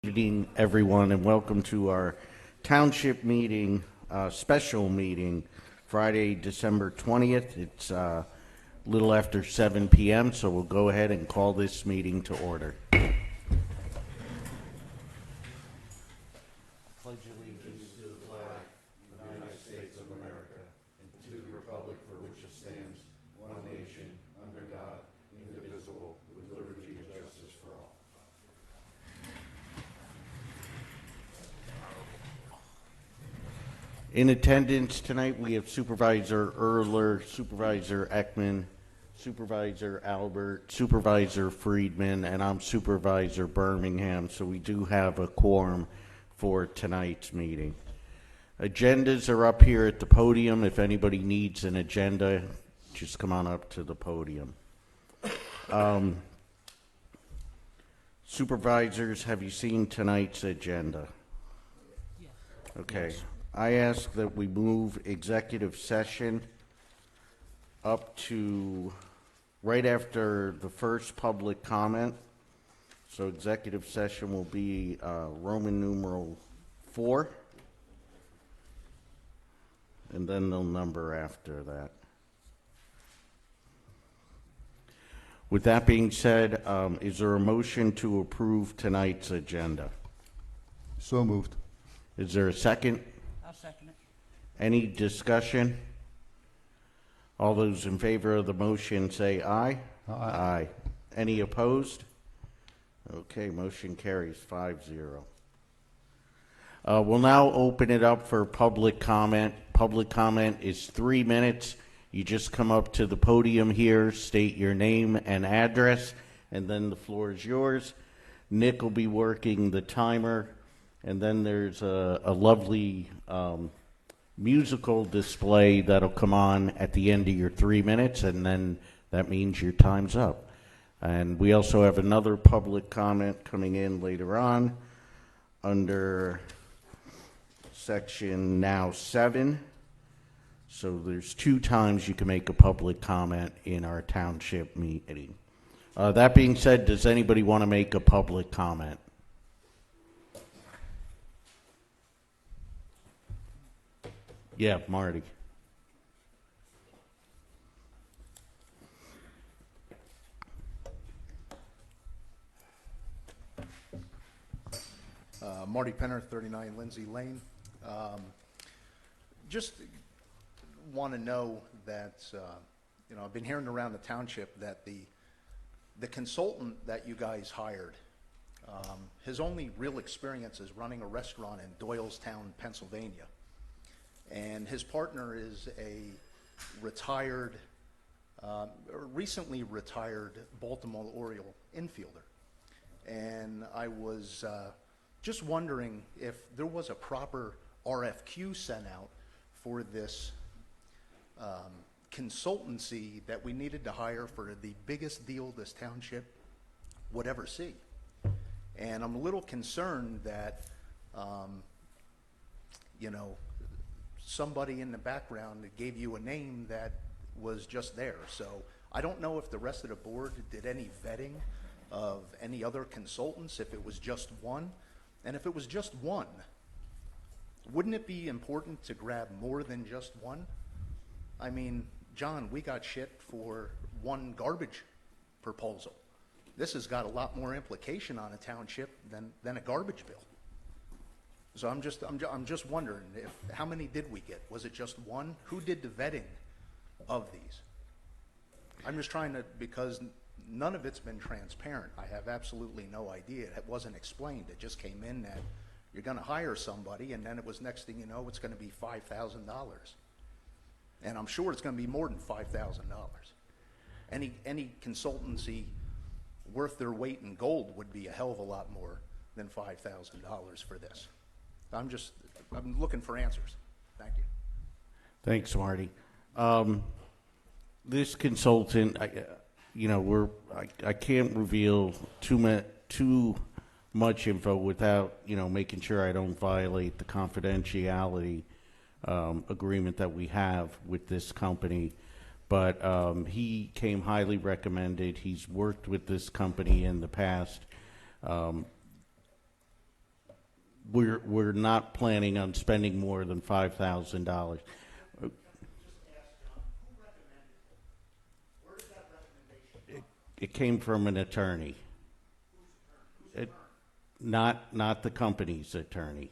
Evening, everyone, and welcome to our township meeting, special meeting, Friday, December 20th. It's a little after 7 p.m., so we'll go ahead and call this meeting to order. Pledge allegiance to the flag of the United States of America and to the republic for which it stands, one nation, under God, indivisible, with liberty and justice for all. In attendance tonight, we have Supervisor Erler, Supervisor Ekman, Supervisor Albert, Supervisor Friedman, and I'm Supervisor Birmingham, so we do have a quorum for tonight's meeting. Agendas are up here at the podium. If anybody needs an agenda, just come on up to the podium. Supervisors, have you seen tonight's agenda? Yes. Okay. Yes. I ask that we move executive session up to right after the first public comment. So executive session will be Roman numeral 4, and then they'll number after that. With that being said, is there a motion to approve tonight's agenda? So moved. Is there a second? I'll second it. Any discussion? All those in favor of the motion say aye. Aye. Aye. Any opposed? Okay, motion carries 5-0. We'll now open it up for public comment. Public comment is 3 minutes. You just come up to the podium here, state your name and address, and then the floor is yours. Nick will be working the timer, and then there's a lovely musical display that'll come on at the end of your 3 minutes, and then that means your time's up. And we also have another public comment coming in later on under section now 7. So there's 2 times you can make a public comment in our township meeting. That being said, does anybody want to make a public comment? Yeah, Marty. Marty Penner, 39 Lindsay Lane. Just want to know that, I've been hearing around the township that the consultant that you guys hired, his only real experience is running a restaurant in Doylestown, Pennsylvania. And his partner is a retired, recently retired Baltimore Oriole infielder. And I was just wondering if there was a proper RFQ sent out for this consultancy that we needed to hire for the biggest deal this township would ever see. And I'm a little concerned that, somebody in the background gave you a name that was just there. So I don't know if the rest of the board did any vetting of any other consultants, if it was just one. And if it was just one, wouldn't it be important to grab more than just one? I mean, John, we got shit for one garbage proposal. This has got a lot more implication on a township than a garbage bill. So I'm just wondering, how many did we get? Was it just one? Who did the vetting of these? I'm just trying to, because none of it's been transparent. I have absolutely no idea. It wasn't explained. It just came in that you're going to hire somebody, and then it was next thing you know, it's going to be $5,000. And I'm sure it's going to be more than $5,000. Any consultancy worth their weight in gold would be a hell of a lot more than $5,000 for this. I'm looking for answers. Thank you. Thanks, Marty. This consultant, I can't reveal too much info without, making sure I don't violate the confidentiality agreement that we have with this company. But he came highly recommended. He's worked with this company in the past. we're not planning on spending more than $5,000. It came from an attorney. Not the company's attorney.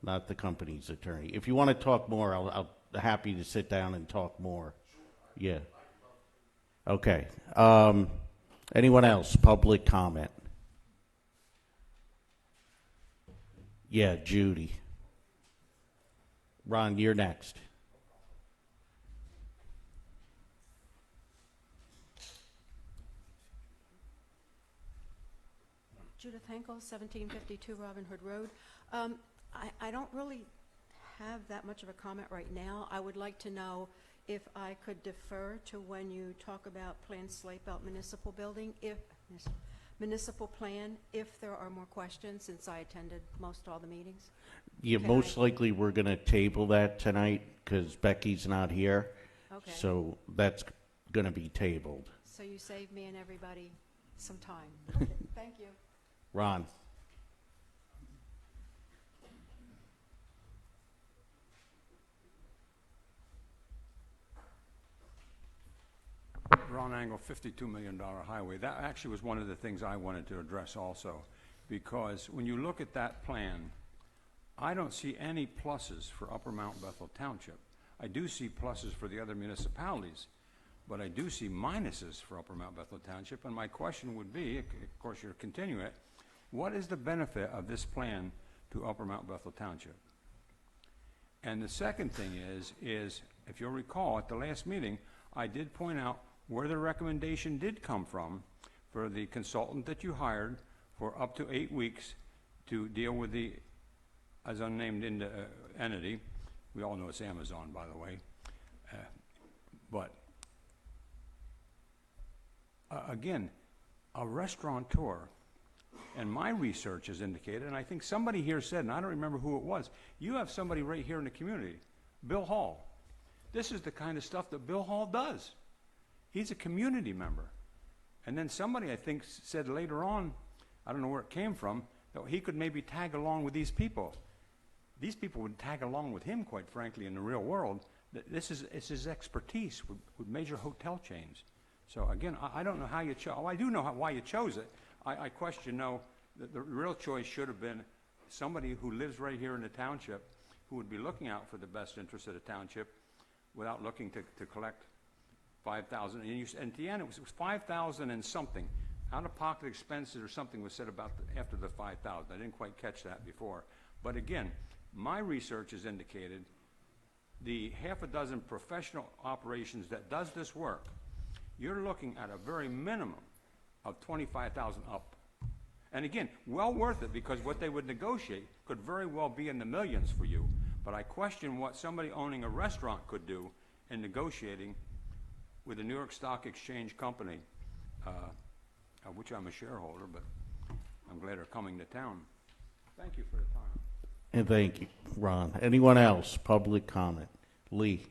Not the company's attorney. If you want to talk more, I'll happy to sit down and talk more. Yeah. Okay. Anyone else? Public comment. Yeah, Judy. Ron, you're next. Judith Henkel, 1752 Robin Hood Road. I don't really have that much of a comment right now. I would like to know if I could defer to when you talk about planned Slapeout Municipal Building, if municipal plan, if there are more questions, since I attended most all the meetings. Yeah, Can most I- likely we're going to table that tonight because Becky's not here. Okay. So that's going to be tabled. So you saved me and everybody some time. Okay, thank you. Ron. Ron Angle, $52 million highway. That actually was one of the things I wanted to address also, because when you look at that plan, I don't see any pluses for Upper Mount Bethel Township. I do see pluses for the other municipalities, but I do see minuses for Upper Mount Bethel Township. And my question would be, of course you're continuing it, what is the benefit of this plan to Upper Mount Bethel Township? And the second thing is if you'll recall, at the last meeting, I did point out where the recommendation did come from for the consultant that you hired for up to 8 weeks to deal with the, as unnamed entity. We all know it's Amazon, by the way. Again, a restaurateur, and my research has indicated, and I think somebody here said, and I don't remember who it was, you have somebody right here in the community, Bill Hall. This is the kind of stuff that Bill Hall does. He's a community member. And then somebody, I think, said later on, I don't know where it came from, that he could maybe tag along with these people. These people would tag along with him, quite frankly, in the real world. It's his expertise with major hotel chains. So again, I don't know how you chose. I do know why you chose it. I question, no, the real choice should have been somebody who lives right here in the township, who would be looking out for the best interest of the township without looking to collect $5,000. And at the end, it was $5,000 and something. Out-of-pocket expenses or something was said about after the $5,000. I didn't quite catch that before. But again, my research has indicated the half a dozen professional operations that does this work, you're looking at a very minimum of $25,000 up. And again, well worth it, because what they would negotiate could very well be in the millions for you. But I question what somebody owning a restaurant could do in negotiating with a New York Stock Exchange company, of which I'm a shareholder, but I'm glad they're coming to town. Thank you for the time. And thank you, Ron. Anyone else? Public comment. Lee.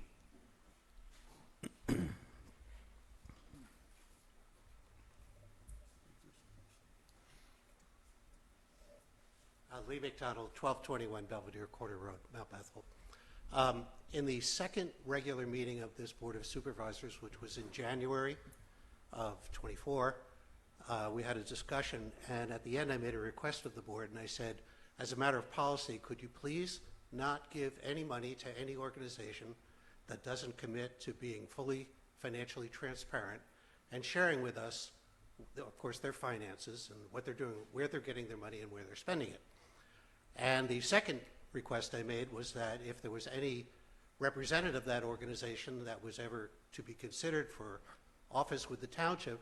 Lee McDonald, 1221 Belvedere Quarter Road, Mount Bethel. In the second regular meeting of this Board of Supervisors, which was in January of 24, we had a discussion, and at the end I made a request of the board, and I said, as a matter of policy, could you please not give any money to any organization that doesn't commit to being fully financially transparent and sharing with us, of course, their finances and what they're doing, where they're getting their money and where they're spending it. And the second request I made was that if there was any representative of that organization that was ever to be considered for office with the township,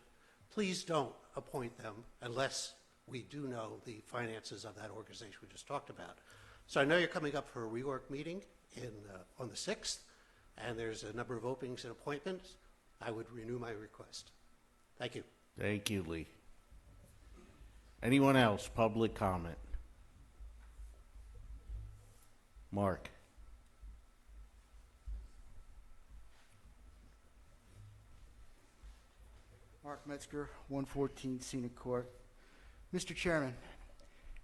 please don't appoint them unless we do know the finances of that organization we just talked about. So I know you're coming up for a reorg meeting on the 6th, and there's a number of openings and appointments. I would renew my request. Thank you. Thank you, Lee. Anyone else? Public comment. Mark. Mark Metzger, 114 Scenic Court. Mr. Chairman,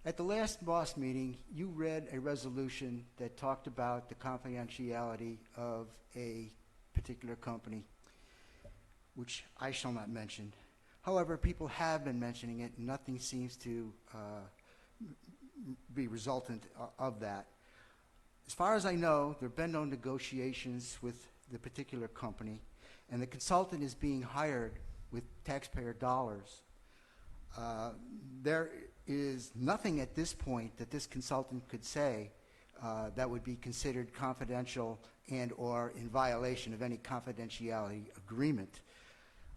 At the last BOS meeting, you read a resolution that talked about the confidentiality of a particular company, which I shall not mention. However, people have been mentioning it, and nothing seems to be resultant of that. As far as I know, there have been no negotiations with the particular company, and the consultant is being hired with taxpayer dollars. There is nothing at this point that this consultant could say that would be considered confidential and or in violation of any confidentiality agreement.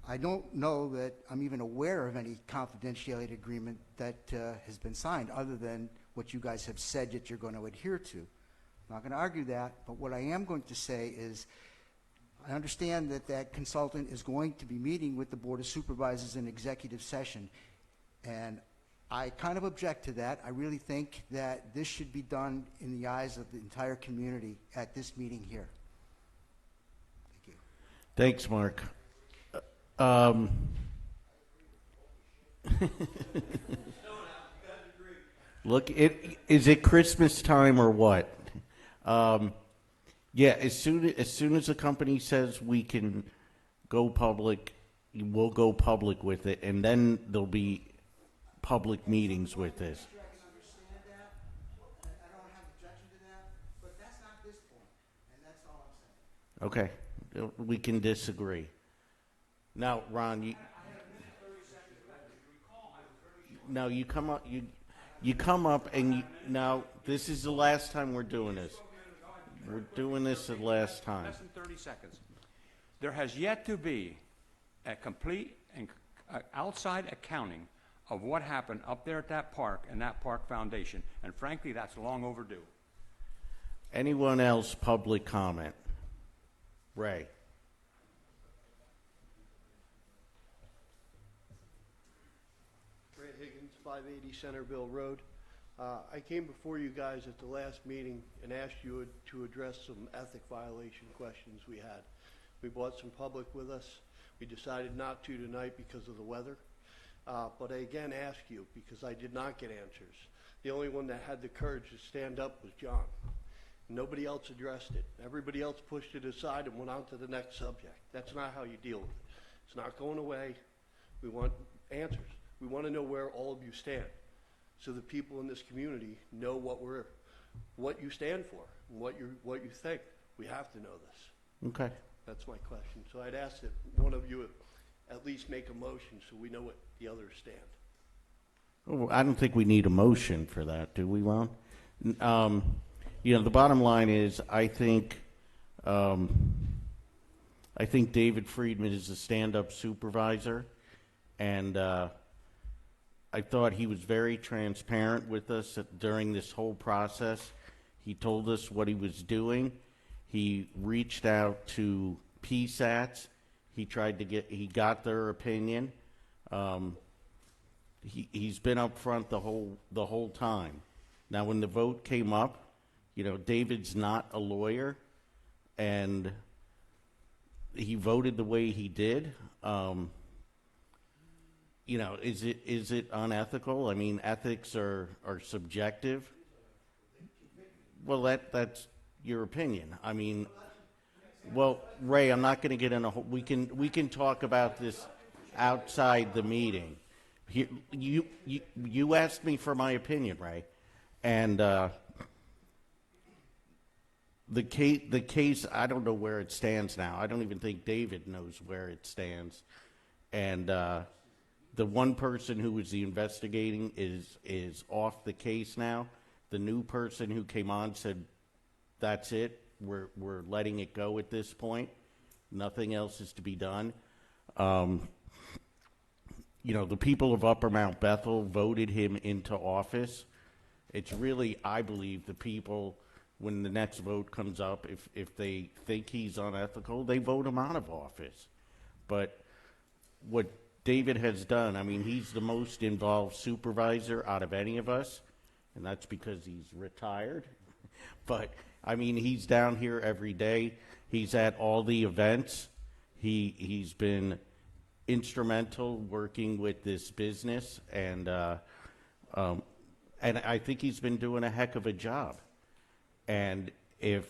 I don't know that I'm even aware of any confidentiality agreement that has been signed other than what you guys have said that you're going to adhere to. I'm not going to argue that, but what I am going to say is I understand that that consultant is going to be meeting with the Board of Supervisors in executive session, and I kind of object to that. I really think that this should be done in the eyes of the entire community at this meeting here. Thank you. Thanks, Mark. Look, is it Christmas time or what? Yeah, as soon as the company says we can go public, we'll go public with it, and then there'll be public meetings with this. I can understand that. I don't have objection to that, but that's not this point, and that's all I'm saying. Okay, we can disagree. Now, Ron, you come up. You come up, and now this is the last time we're doing this. We're doing this the last time. Less than 30 seconds. There has yet to be a complete and outside accounting of what happened up there at that park and that park foundation, and frankly, that's long overdue. Anyone else public comment? Ray. Ray Higgins, 580 Centerville Road. I came before you guys at the last meeting and asked you to address some ethic violation questions we had. We brought some public with us. We decided not to tonight because of the weather. But I again ask you because I did not get answers. The only one that had the courage to stand up was John. Nobody else addressed it. Everybody else pushed it aside and went on to the next subject. That's not how you deal with it. It's not going away. We want answers. We want to know where all of you stand, so the people in this community know what you stand for, and what you think. We have to know this. Okay. That's my question. So I'd ask that one of you at least make a motion so we know what the others stand. Oh, I don't think we need a motion for that, do we, Ron? The bottom line is, I think David Friedman is a stand-up supervisor, and I thought he was very transparent with us during this whole process. He told us what he was doing. He reached out to PSATs. He got their opinion. He's been up front the whole time. Now, when the vote came up, David's not a lawyer, and he voted the way he did. Is it unethical? I mean, ethics are subjective. Well, that's your opinion. I mean, well, Ray, I'm not going to get in a whole. We can talk about this outside the meeting. Here, you asked me for my opinion, Ray, and the case. I don't know where it stands now. I don't even think David knows where it stands, and the one person who was the investigating is off the case now. The new person who came on said, "That's it. We're letting it go at this point. Nothing else is to be done." The people of Upper Mount Bethel voted him into office. It's really, I believe, the people, when the next vote comes up, if they think he's unethical, they vote him out of office. But what David has done, I mean, he's the most involved supervisor out of any of us, and that's because he's retired. But, I mean, he's down here every day. He's at all the events. He's been instrumental working with this business, and and I think he's been doing a heck of a job. And if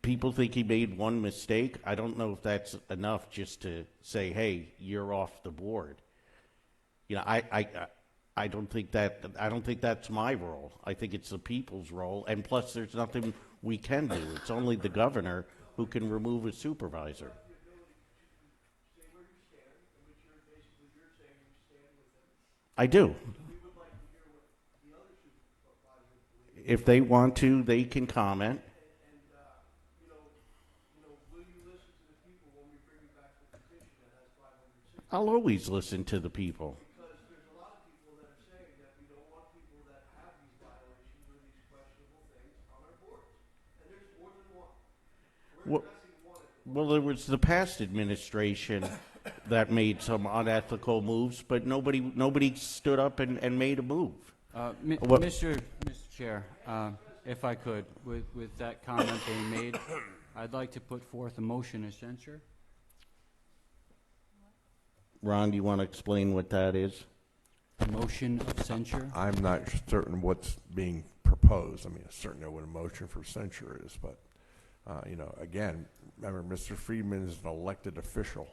people think he made one mistake, I don't know if that's enough just to say, hey, you're off the board. You know, I don't think that's my role. I think it's the people's role. And plus, there's nothing we can do. It's only the governor who can remove a supervisor. I do. If they want to, they can comment. I'll always listen to the people. Because there's a lot of people that are saying that we don't want people that have these violations or these questionable things on our boards. And there's more than one. We're addressing one at the Well, there was the past administration that made some unethical moves, but nobody stood up and made a move. What- Mr. Chair, if I could, with that comment being made, I'd like to put forth a motion of censure. Ron, do you want to explain what that is? A motion of censure. I'm not certain what's being proposed. I mean, I certainly know what a motion for censure is, but, again, remember, Mr. Friedman is an elected official.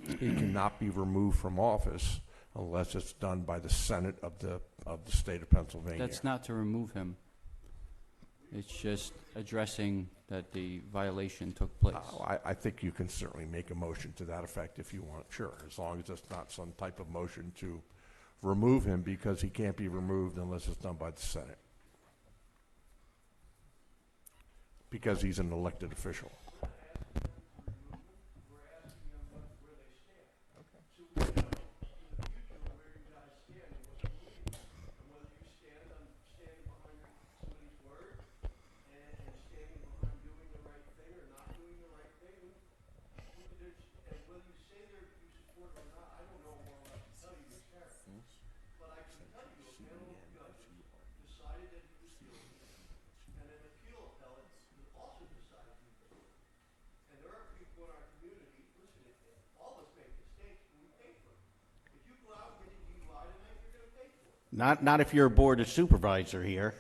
He cannot be removed from office unless it's done by the Senate of the state of Pennsylvania. That's not to remove him. It's just addressing that the violation took place. I think you can certainly make a motion to that effect if you want, sure, as long as it's not some type of motion to remove him, because he can't be removed unless it's done by the Senate. Because he's an elected official. Not if you're a board of supervisor here.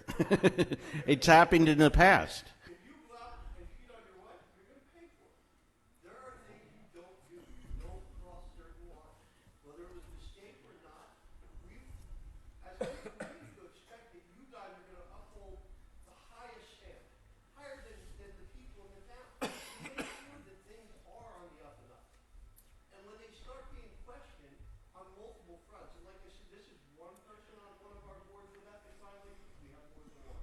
It's happened in the past. If you go out and cheat on your wife, you're going to pay for it. There are things you don't do. You don't cross certain lines. Whether it was a mistake or not, we, as a community, to expect that you guys are going to uphold the highest standard, higher than the people in the town. Make sure that things are on the up and up. And when they start being questioned on multiple fronts, and like I said, this is one person on one of our boards with ethics violations, we have more than one.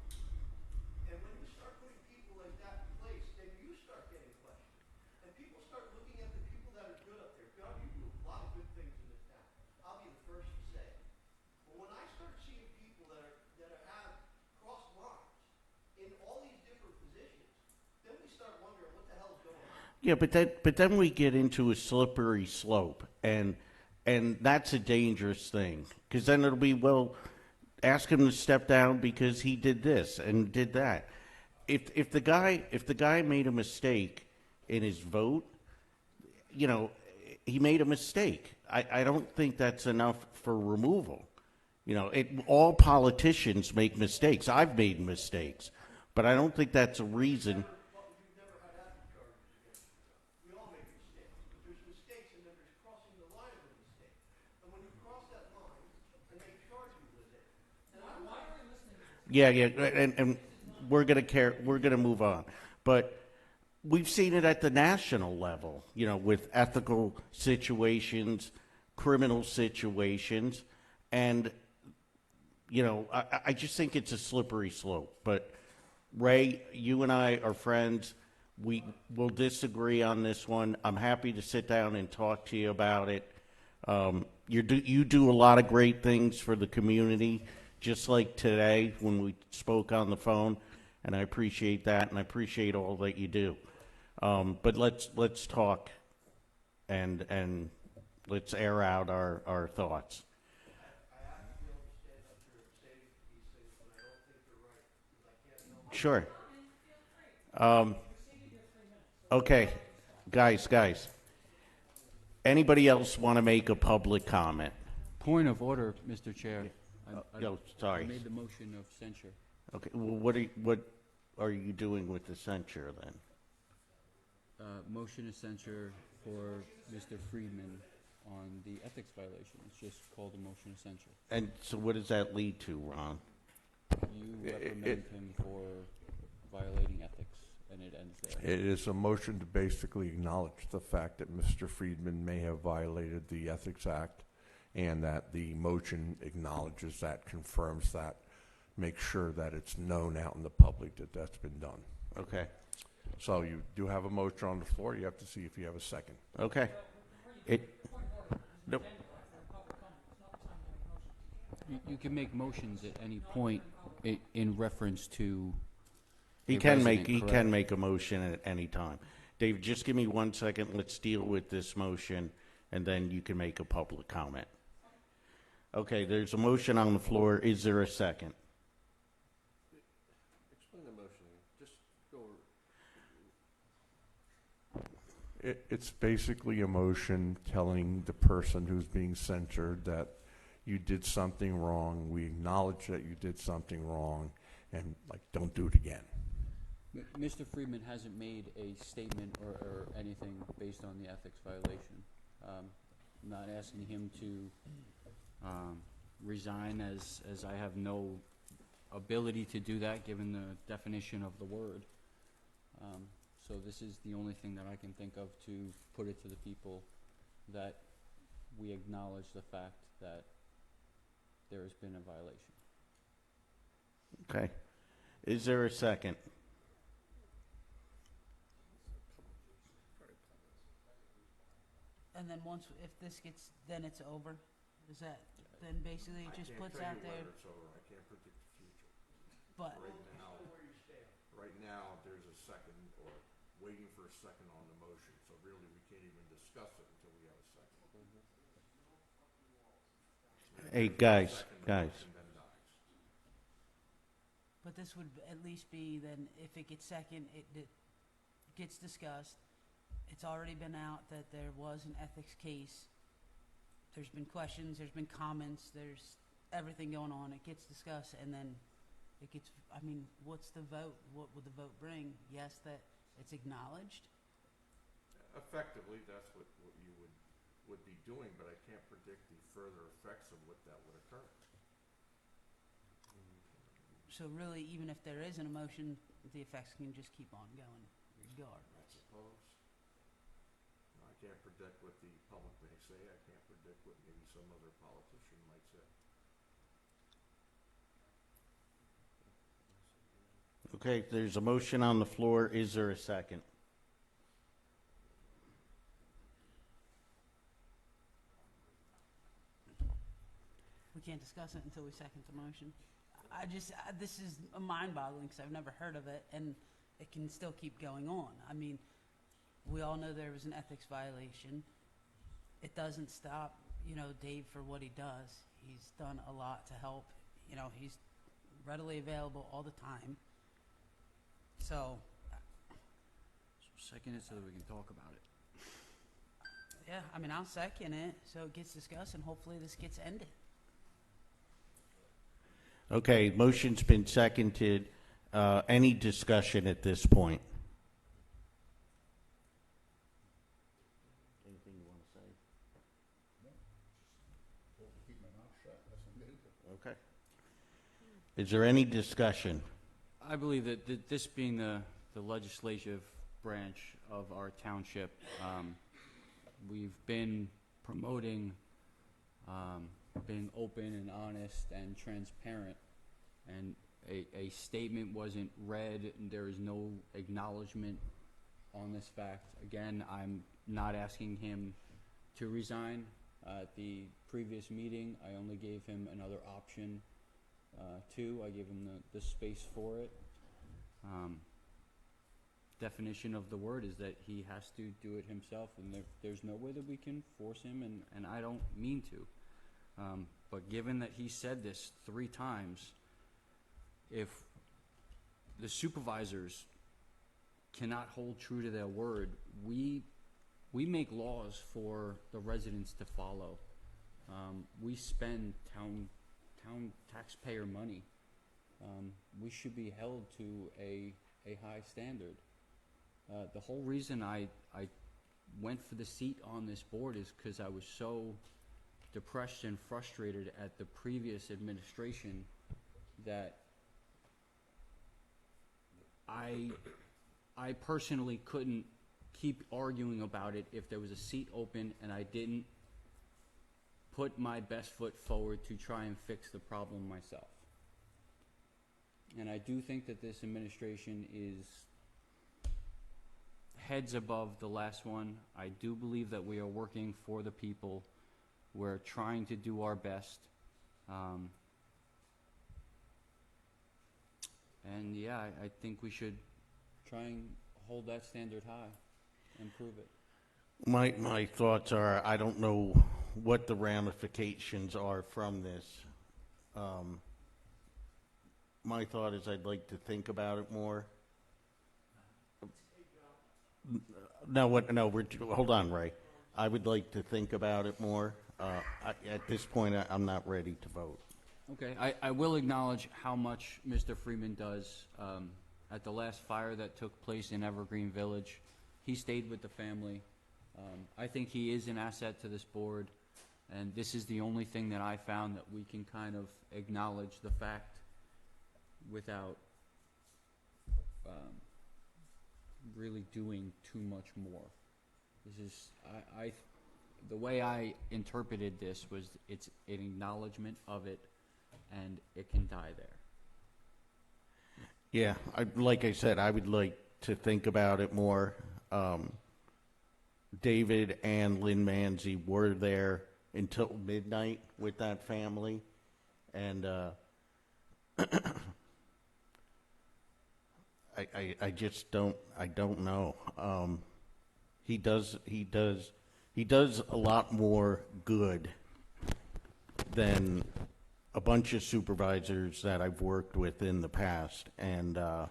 And when you start putting people like that in place, then you start getting questioned. And people start looking at the people that are good up there. God, you do a lot of good things in this town. I'll be the first to say it. But when I start seeing people that have crossed lines in all these different positions, then we start wondering what the hell is going on. Yeah, but then we get into a slippery slope, and that's a dangerous thing, because then it'll be, well, ask him to step down because he did this and did that. If the guy made a mistake in his vote, he made a mistake. I don't think that's enough for removal. All politicians make mistakes. I've made mistakes, but I don't think that's a reason. We all make mistakes, but there's mistakes and then there's crossing the line of a mistake. And when you cross that line, and they charge you with it, and I'm not listening to Yeah, and we're gonna move on, but we've seen it at the national level, with ethical situations, criminal situations, and I just think it's a slippery slope. But Ray, you and I are friends. We will disagree on this one. I'm happy to sit down and talk to you about it. You do a lot of great things for the community, just like today when we spoke on the phone, and I appreciate that, and I appreciate all that you do. But let's talk, and let's air out our thoughts. Sure. Okay, guys. Anybody else want to make a public comment? Point of order, Mr. Chair. Sorry. I made the motion of censure. Okay, well, what are you doing with the censure then? Motion of censure for Mr. Friedman on the ethics violation. It's just called a motion of censure. And so what does that lead to, Ron? You reprimand him for violating ethics, and it ends there. It is a motion to basically acknowledge the fact that Mr. Friedman may have violated the Ethics Act, and that the motion acknowledges that, confirms that, makes sure that it's known out in the public that that's been done. Okay, So you do have a motion on the floor. You have to see if you have a second. okay. Nope. You can make motions at any point in reference to He a can resident, make a motion at any time. Dave, just give me 1 second. Let's deal with this motion, and then you can make a public comment. Okay, there's a motion on the floor. Is there a second? Explain the motion. Just go It's basically a motion telling the person who's being censured that you did something wrong. We acknowledge that you did something wrong, and don't do it again. Mr. Friedman hasn't made a statement or anything based on the ethics violation. I'm not asking him to resign, as I have no ability to do that given the definition of the word. So this is the only thing that I can think of to put it to the people, that we acknowledge the fact that there has been a violation. Okay. Is there a second? And then if this gets, then it's over? Is that, then basically it just puts out there, it's over. I can't predict the future. but, Right now, there's a second, or waiting for a second on the motion. So really, we can't even discuss it until we have a second. Hey, guys. but this would at least be then, if it gets second, it gets discussed. It's already been out that there was an ethics case. There's been questions, there's been comments, there's everything going on. It gets discussed, and then it gets, what's the vote? What would the vote bring? Yes, that it's acknowledged? Effectively, that's what you would be doing, but I can't predict the further effects of what that would occur. So really, even if there is an emotion, the effects can just keep on going regardless. I suppose. I can't predict what the public may say. I can't predict what maybe some other politician might say. Okay, there's a motion on the floor. Is there a second? We can't discuss it until we second the motion. This is mind-boggling because I've never heard of it, and it can still keep going on. We all know there was an ethics violation. It doesn't stop, Dave for what he does. He's done a lot to help. He's readily available all the time. So, Second it so that we can talk about it. yeah, I'll second it so it gets discussed, and hopefully this gets ended. Okay, motion's been seconded. Any discussion at this point? Anything you want to say? Keep my mouth shut. That's what I'm gonna do. Okay. Is there any discussion? I believe that this being the legislative branch of our township, we've been promoting being open and honest and transparent, and a statement wasn't read, and there is no acknowledgement on this fact. Again, I'm not asking him to resign. At the previous meeting, I only gave him another option I gave him the space for it. Definition of the word is that he has to do it himself, and there's no way that we can force him, and I don't mean to. But given that he said this 3 times, if the supervisors cannot hold true to their word, we make laws for the residents to follow. We spend town taxpayer money. We should be held to a high standard. The whole reason I went for the seat on this board is because I was so depressed and frustrated at the previous administration that I personally couldn't keep arguing about it if there was a seat open and I didn't put my best foot forward to try and fix the problem myself. And I do think that this administration is heads above the last one. I do believe that we are working for the people. We're trying to do our best. And yeah, I think we should try and hold that standard high and prove it. My thoughts are, I don't know what the ramifications are from this. My thought is I'd like to think about it more. Hold on, Ray. I would like to think about it more. At this point, I'm not ready to vote. Okay, I will acknowledge how much Mr. Freeman does. At the last fire that took place in Evergreen Village, he stayed with the family. I think he is an asset to this board, and this is the only thing that I found that we can kind of acknowledge the fact without really doing too much more. This is, the way I interpreted this was it's an acknowledgement of it, and it can die there. Yeah, like I said, I would like to think about it more. David and Lynn Manzi were there until midnight with that family, and I just don't know. He does a lot more good than a bunch of supervisors that I've worked with in the past. And when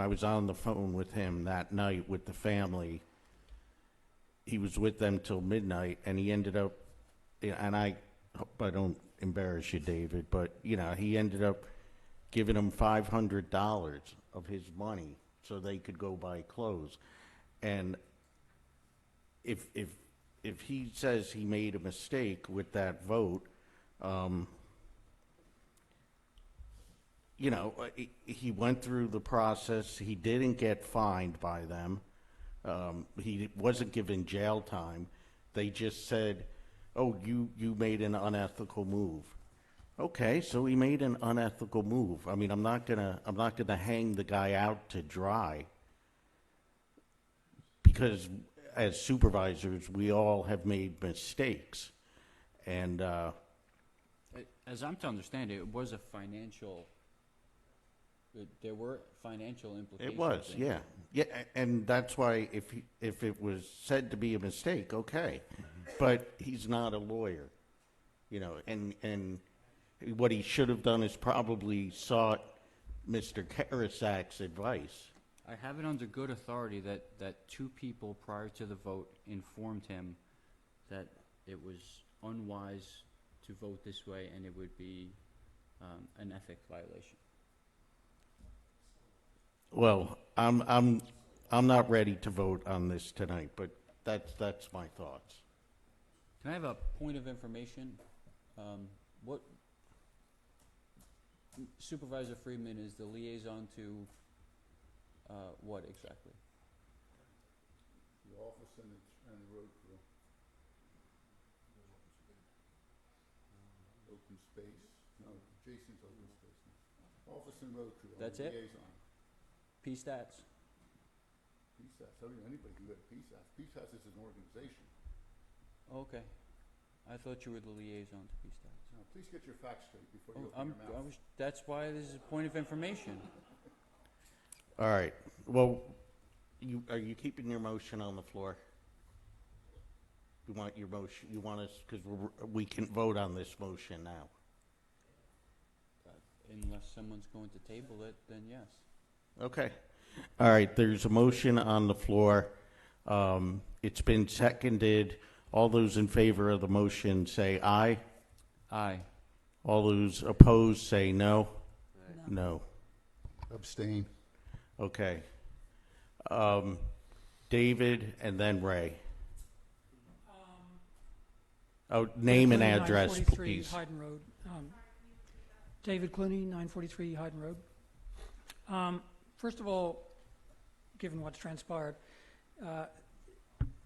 I was on the phone with him that night with the family, he was with them till midnight, and he ended up, and I hope I don't embarrass you, David, but he ended up giving them $500 of his money so they could go buy clothes. And if he says he made a mistake with that vote, he went through the process. He didn't get fined by them. He wasn't given jail time. They just said, "Oh, you made an unethical move." Okay, so he made an unethical move. I mean, I'm not gonna hang the guy out to dry, because as supervisors, we all have made mistakes, and as I'm to understand it, it was a financial. There were financial implications. it was, yeah, and that's why if it was said to be a mistake, okay, but he's not a lawyer, and what he should have done is probably sought Mr. Karasak's advice. I have it under good authority that two people prior to the vote informed him that it was unwise to vote this way and it would be an ethics violation. Well, I'm not ready to vote on this tonight, but that's my thoughts. Can I have a point of information? What Supervisor Freeman is the liaison to what exactly? The office and the road crew. Open space, no, Jason's open space now. Office and road crew. That's it? Liaison. P-Stats. PSAS, anybody can go to PSAS. PSAS is an organization. Okay. I thought you were the liaison to P-Stats. Now, please get your facts straight before you Oh, open your mouth. that's why this is a point of information. All right. Well, are you keeping your motion on the floor? You want your motion? You want us, because we can vote on this motion now. Unless someone's going to table it, then yes. Okay. All right. There's a motion on the floor. It's been seconded. All those in favor of the motion say aye. Aye. All those opposed say no. No. Abstain. Okay. David and then Ray. Oh, name and Clooney, address, 943 please. Hayden Road. David Clooney, 943 Hayden Road. First of all, given what's transpired,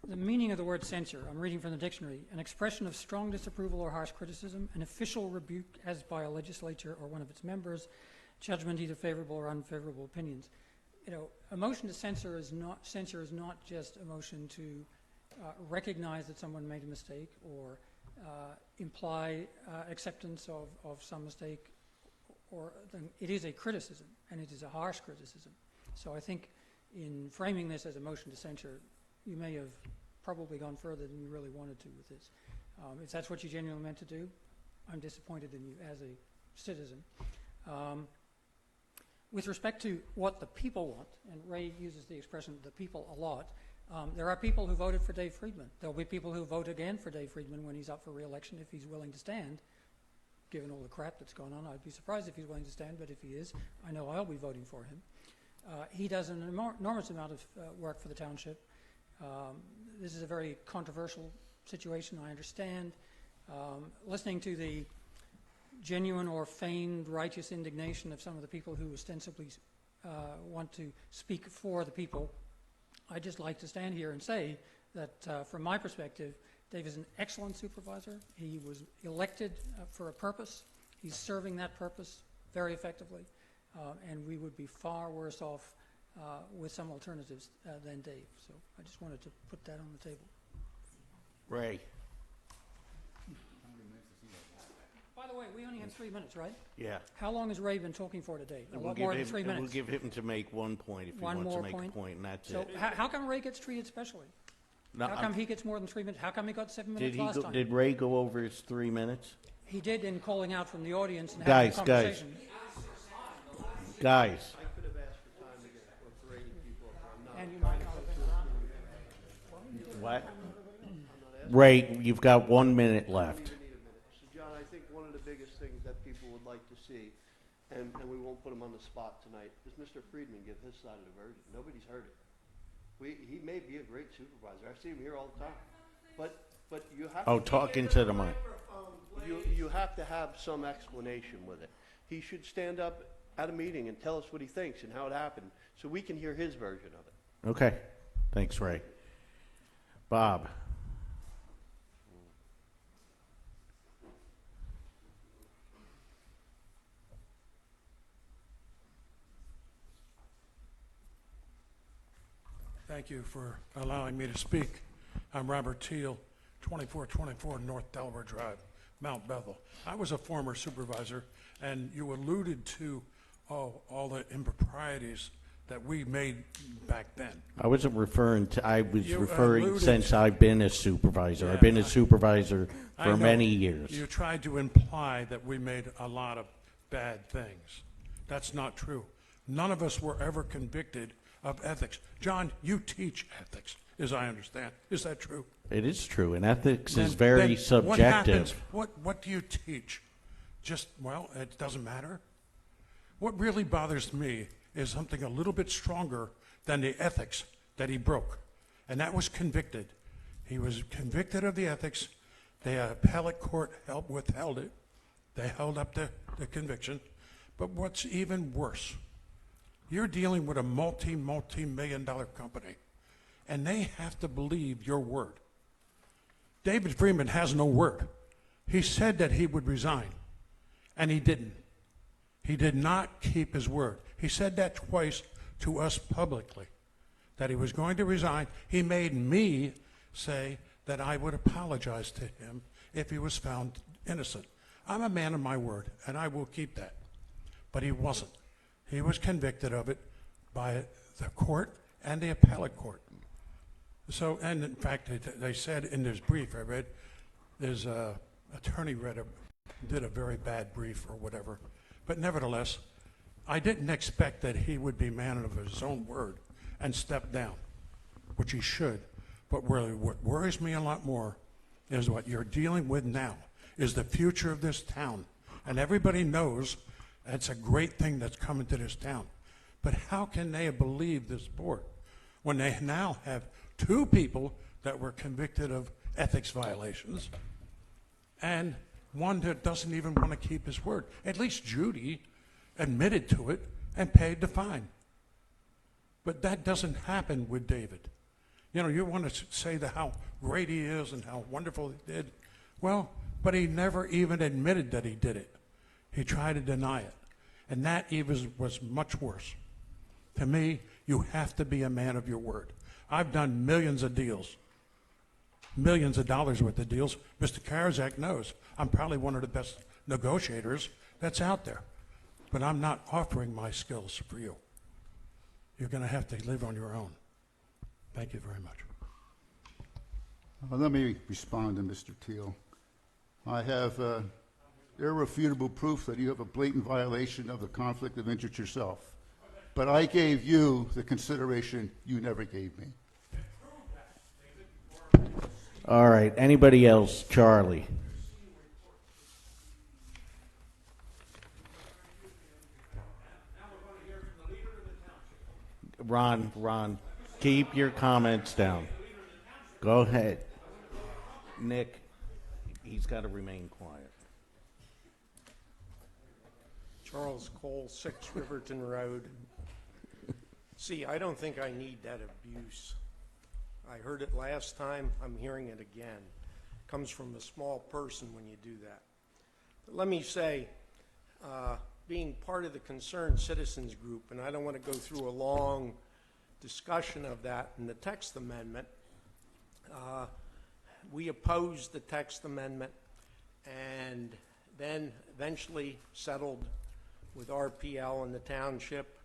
the meaning of the word censure, I'm reading from the dictionary, an expression of strong disapproval or harsh criticism, an official rebuke as by a legislature or one of its members, judgment either favorable or unfavorable opinions. You know, a motion to censure is not just a motion to recognize that someone made a mistake or imply acceptance of some mistake, or it is a criticism, and it is a harsh criticism. So I think in framing this as a motion to censure, you may have probably gone further than you really wanted to with this. If that's what you genuinely meant to do, I'm disappointed in you as a citizen. With respect to what the people want, and Ray uses the expression the people a lot, there are people who voted for Dave Friedman. There'll be people who vote again for Dave Friedman when he's up for re-election if he's willing to stand. Given all the crap that's going on, I'd be surprised if he's willing to stand, but if he is, I know I'll be voting for him. He does an enormous amount of work for the township. This is a very controversial situation, I understand. Listening to the genuine or feigned righteous indignation of some of the people who ostensibly want to speak for the people, I'd just like to stand here and say that from my perspective, Dave is an excellent supervisor. He was elected for a purpose. He's serving that purpose very effectively, and we would be far worse off with some alternatives than Dave. So I just wanted to put that on the table. Ray. By the way, we only have 3 minutes, right? Yeah. How long has Ray been talking for today? A And lot more than 3 minutes. We'll give him to make one point if he One wants to more make point? a point, and that's So it. how come Ray gets treated specially? No, How come he gets more than 3 minutes? How come he got 7 did minutes last time? Did Ray go over his 3 minutes? He did in calling out from the audience and having a Guys. conversation. Guys, I could have asked for time to get for 80 people up there. I'm not. And you might not have been around. what? Ray, you've got 1 minute I left. don't even need a minute. So, John, I think one of the biggest things that people would like to see, and we won't put him on the spot tonight, is Mr. Friedman give his side of the version. Nobody's heard it. He may be a great supervisor. I see him here all the time. But you have Oh, talking to the mic. you have to have some explanation with it. He should stand up at a meeting and tell us what he thinks and how it happened, so we can hear his version of it. Okay. Thanks, Ray. Bob. Thank you for allowing me to speak. I'm Robert Teal, 2424 North Delaware Drive, Mount Bethel. I was a former supervisor, and you alluded to all the improprieties that we made back then. I wasn't referring to, I was You referring alluded since to- I've been a supervisor. I've been a supervisor I for know many years. You tried to imply that we made a lot of bad things. That's not true. None of us were ever convicted of ethics. John, you teach ethics, as I understand. Is that true? It is true, and ethics is Then- very then What happens? subjective. What do you teach? Just, well, it doesn't matter? What really bothers me is something a little bit stronger than the ethics that he broke, and that was convicted. He was convicted of the ethics. The appellate court withheld it. They held up the conviction. But what's even worse, you're dealing with a multi-million-dollar company, and they have to believe your word. David Freeman has no word. He said that he would resign, and he didn't. He did not keep his word. He said that twice to us publicly, that he was going to resign. He made me say that I would apologize to him if he was found innocent. I'm a man of my word, and I will keep that. But he wasn't. He was convicted of it by the court and the appellate court. So, and in fact, they said in this brief I read, his attorney did a very bad brief or whatever. But nevertheless, I didn't expect that he would be man of his own word and step down, which he should. But really, what worries me a lot more is what you're dealing with now, is the future of this town. And everybody knows that's a great thing that's coming to this town. But how can they believe this board when they now have 2 people that were convicted of ethics violations and one that doesn't even want to keep his word? At least Judy admitted to it and paid the fine. But that doesn't happen with David. You know, you want to say how great he is and how wonderful he did. Well, but he never even admitted that he did it. He tried to deny it. And that even was much worse. To me, you have to be a man of your word. I've done millions of deals, millions of dollars worth of deals. Mr. Karzak knows I'm probably one of the best negotiators that's out there. But I'm not offering my skills for you. You're going to have to live on your own. Thank you very much. Let me respond to Mr. Teal. I have irrefutable proof that you have a blatant violation of the conflict of interest yourself. But I gave you the consideration you never gave me. All right, anybody else? Charlie. Ron, keep your comments down. Go ahead. Nick, he's got to remain quiet. Charles Cole, 6 Riverton Road. See, I don't think I need that abuse. I heard it last time. I'm hearing it again. Comes from a small person when you do that. But let me say, being part of the Concerned Citizens Group, and I don't want to go through a long discussion of that in the text amendment, we opposed the text amendment and then eventually settled with RPL and the township.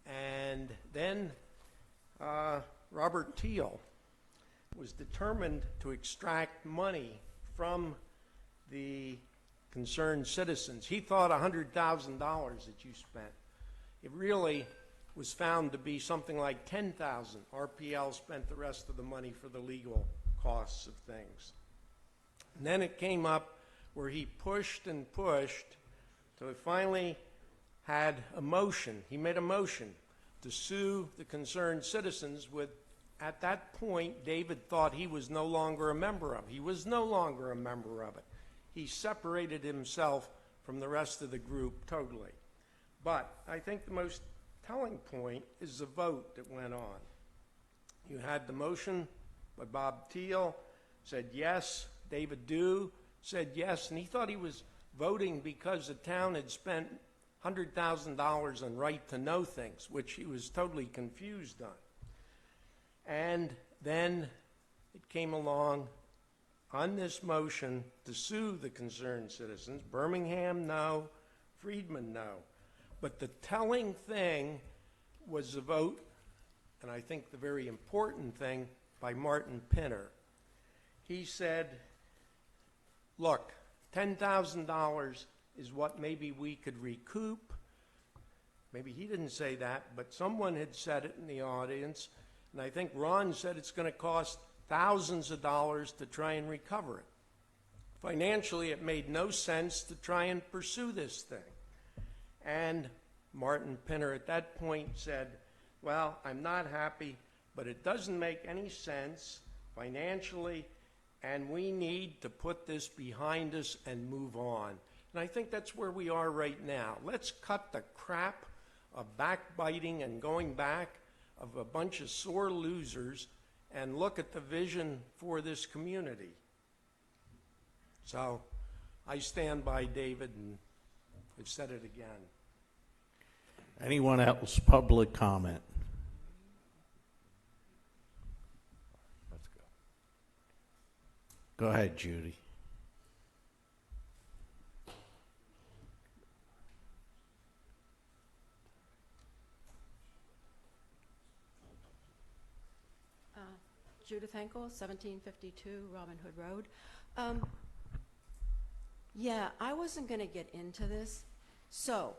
And then Robert Teal was determined to extract money from the concerned citizens. He thought $100,000 that you spent. It really was found to be something like $10,000. RPL spent the rest of the money for the legal costs of things. And then it came up where he pushed and pushed till he finally had a motion. He made a motion to sue the concerned citizens with, at that point, David thought he was no longer a member of. He was no longer a member of it. He separated himself from the rest of the group totally. But I think the most telling point is the vote that went on. You had the motion by Bob Teal, said yes. David Dew said yes, and he thought he was voting because the town had spent $100,000 on right-to-know things, which he was totally confused on. And then it came along on this motion to sue the concerned citizens. Birmingham, no. Friedman, no. But the telling thing was the vote, and I think the very important thing, by Martin Pinner. He said, look, $10,000 is what maybe we could recoup. Maybe he didn't say that, but someone had said it in the audience, and I think Ron said it's going to cost thousands of dollars to try and recover it. Financially, it made no sense to try and pursue this thing. And Martin Pinner at that point said, well, I'm not happy, but it doesn't make any sense financially, and we need to put this behind us and move on. And I think that's where we are right now. Let's cut the crap of backbiting and going back of a bunch of sore losers and look at the vision for this community. So I stand by David, and I've said it again. Anyone else? Public comment. Let's go. Go ahead, Judy. Judith Henkel, 1752 Robin Hood Road. Yeah, I wasn't going to get into this. So,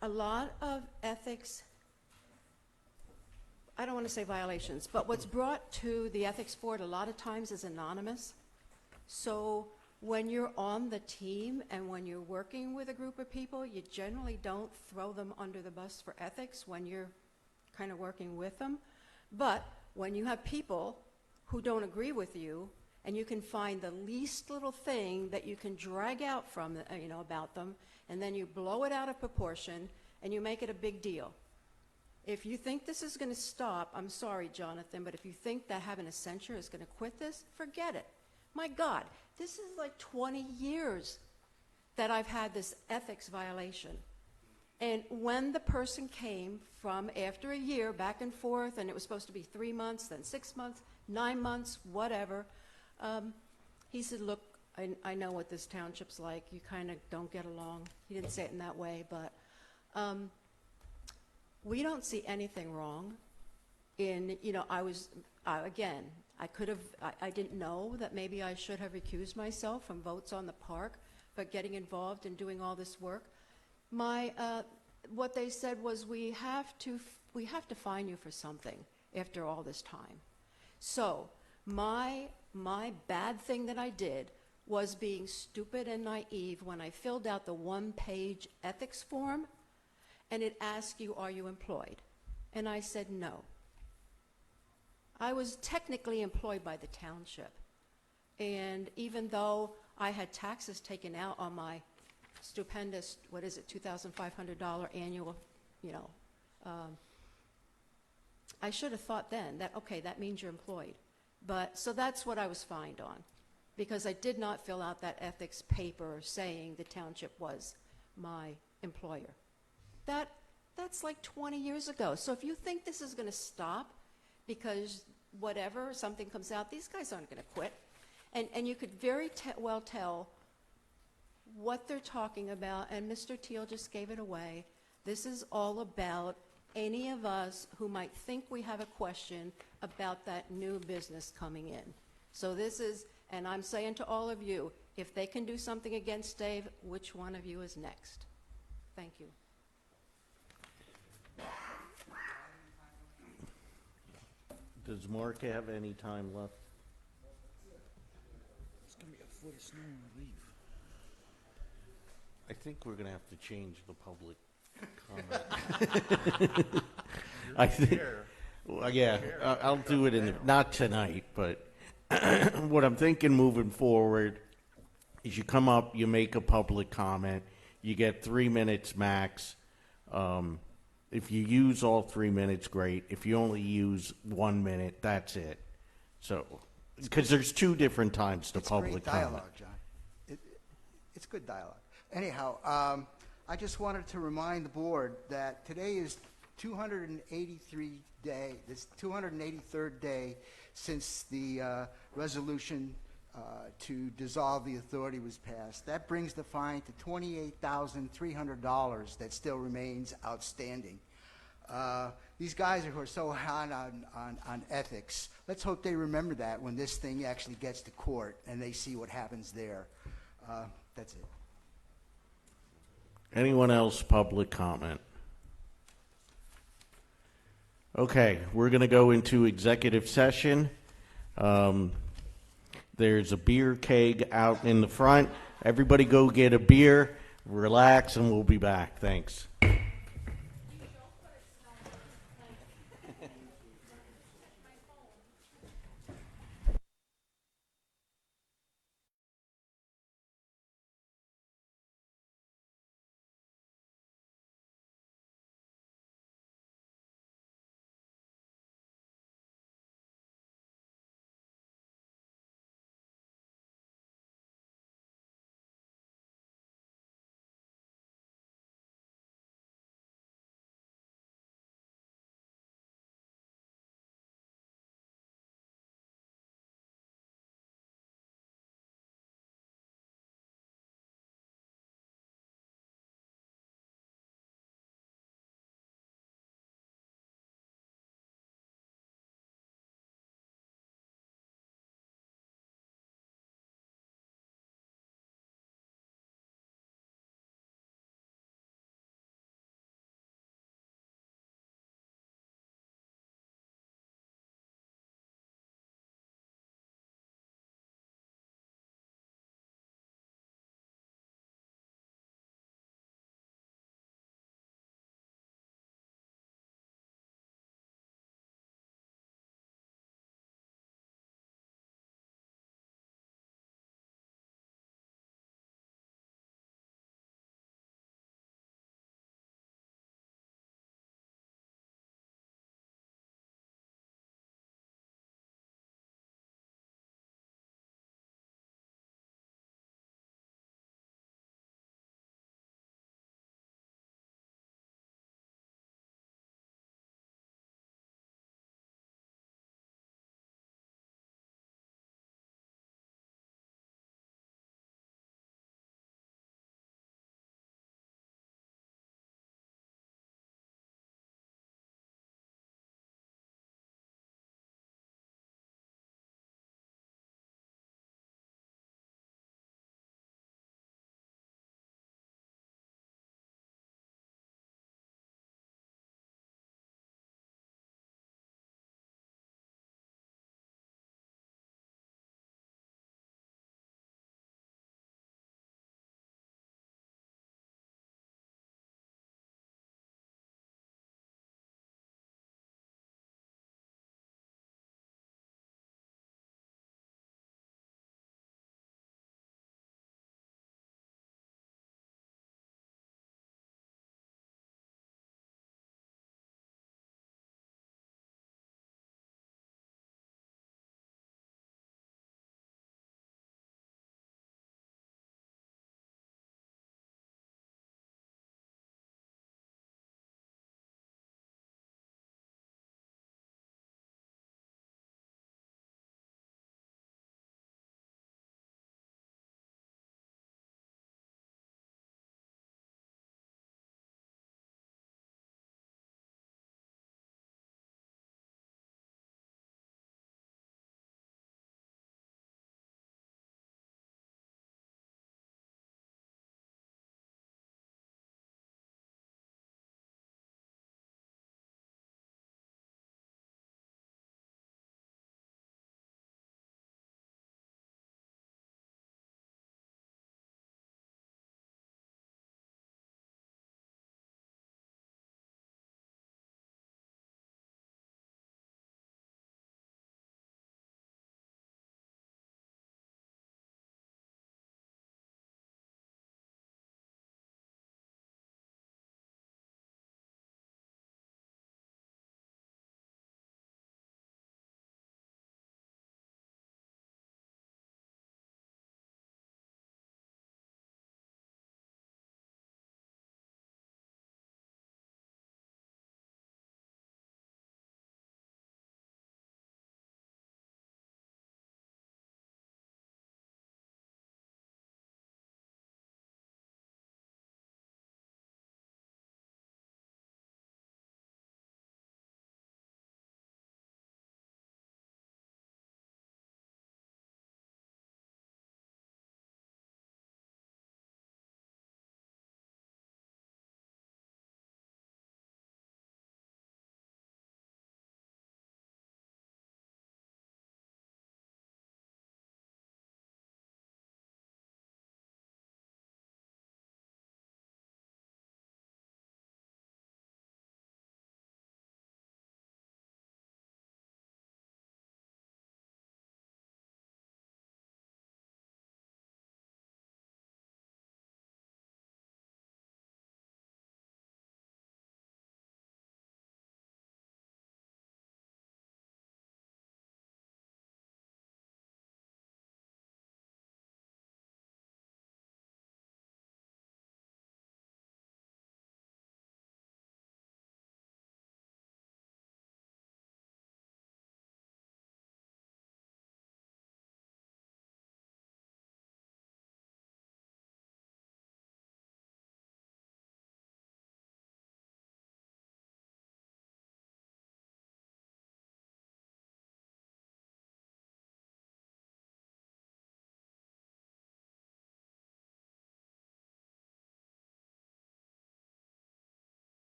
a lot of ethics, I don't want to say violations, but what's brought to the ethics board a lot of times is anonymous. So when you're on the team and when you're working with a group of people, you generally don't throw them under the bus for ethics when you're kind of working with them. But when you have people who don't agree with you, and you can find the least little thing that you can drag out from, about them, and then you blow it out of proportion, and you make it a big deal. If you think this is going to stop, I'm sorry, Jonathan, but if you think that having a censure is going to quit this, forget it. My God, this is like 20 years that I've had this ethics violation. And when the person came from after a year back and forth, and it was supposed to be 3 months, then 6 months, 9 months, whatever, he said, look, I know what this township's like. You kind of don't get along. He didn't say it in that way, but we don't see anything wrong in, I didn't know that maybe I should have recused myself from votes on the park, but getting involved in doing all this work. What they said was we have to fine you for something after all this time. So my bad thing that I did was being stupid and naive when I filled out the one-page ethics form, and it asked you, are you employed? And I said no. I was technically employed by the township, and even though I had taxes taken out on my stupendous, $2,500 annual, I should have thought then that, okay, that means you're employed. But, so that's what I was fined on, because I did not fill out that ethics paper saying the township was my employer. That's like 20 years ago. So if you think this is going to stop because something comes out, these guys aren't going to quit. And you could very well tell what they're talking about, and Mr. Teal just gave it away. This is all about any of us who might think we have a question about that new business coming in. So this is, and I'm saying to all of you, if they can do something against Dave, which one of you is next? Thank you. Does Mark have any time left? It's going to be a foot of snow when we leave. I think we're going to have to change the public comment. I think, well, yeah, I'll do it not tonight, but what I'm thinking moving forward is you come up, you make a public comment, you get 3 minutes max. If you use all 3 minutes, great. If you only use 1 minute, that's it. So, because there's two different times to public It's great comment. dialogue, John. It's good dialogue. Anyhow, I just wanted to remind the board that today is 283rd day since the resolution to dissolve the authority was passed. That brings the fine to $28,300 that still remains outstanding. These guys who are so hot on ethics, let's hope they remember that when this thing actually gets to court and they see what happens there. That's it. Anyone else public comment? Okay, we're going to go into executive session. There's a beer keg out in the front. Everybody go get a beer, relax, and we'll be back. Thanks.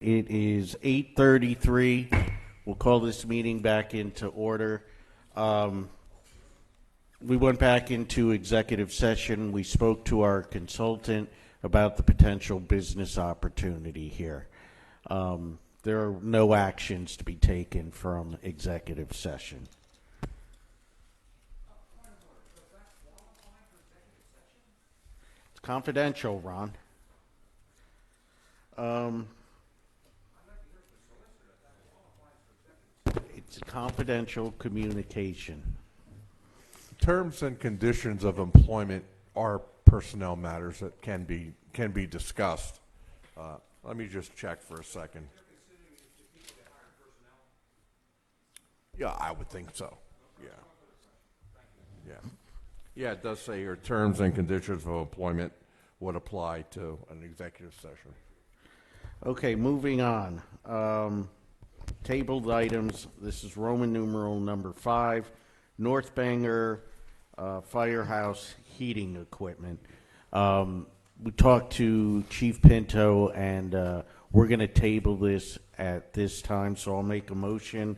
It is 8:33. We'll call this meeting back into order. We went back into executive session. We spoke to our consultant about the potential business opportunity here. There are no actions to be taken from executive session. It's confidential, Ron. It's a confidential communication. Terms and conditions of employment are personnel matters that can be discussed. Let me just check for a second. Yeah, I would think so. Yeah, it does say here terms and conditions of employment would apply to an executive session. Okay, moving on. Tabled items. This is Roman numeral number 5, North Bangor Firehouse Heating Equipment. We talked to Chief Pinto, and we're going to table this at this time, so I'll make a motion